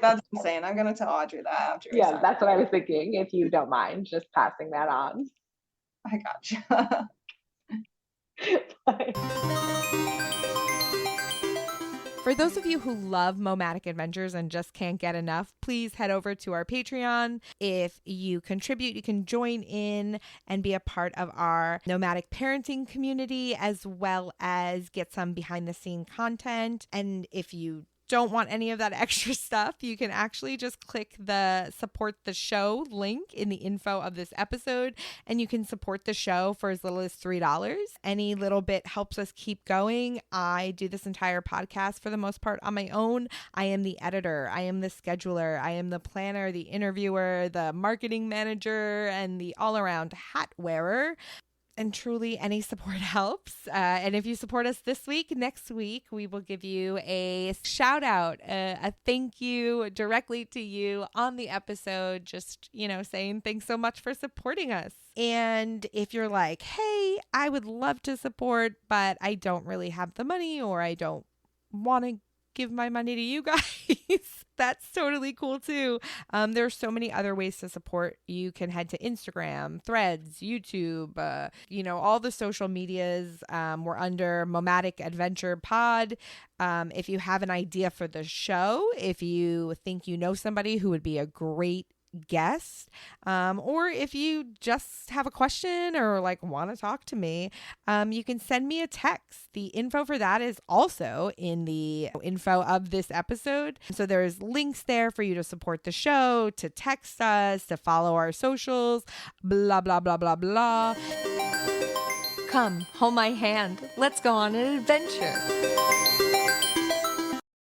[SPEAKER 2] That's insane. I'm gonna tell Audrey that after.
[SPEAKER 3] Yeah, that's what I was thinking. If you don't mind just passing that on.
[SPEAKER 2] I gotcha.
[SPEAKER 1] For those of you who love Momatic Adventures and just can't get enough, please head over to our Patreon. If you contribute, you can join in and be a part of our nomadic parenting community, as well as get some behind the scene content. And if you don't want any of that extra stuff, you can actually just click the support the show link in the info of this episode, and you can support the show for as little as $3. Any little bit helps us keep going. I do this entire podcast for the most part on my own. I am the editor, I am the scheduler, I am the planner, the interviewer, the marketing manager, and the all-around hat wearer. And truly, any support helps. And if you support us this week, next week, we will give you a shout out, a thank you directly to you on the episode, just, saying thanks so much for supporting us. And if you're like, hey, I would love to support, but I don't really have the money, or I don't want to give my money to you guys, that's totally cool too. There are so many other ways to support. You can head to Instagram, Threads, YouTube, all the social medias. We're under Momatic Adventure Pod. If you have an idea for the show, if you think you know somebody who would be a great guest, or if you just have a question or want to talk to me, you can send me a text. The info for that is also in the info of this episode. So there's links there for you to support the show, to text us, to follow our socials, blah, blah, blah, blah, blah. Come, hold my hand. Let's go on an adventure.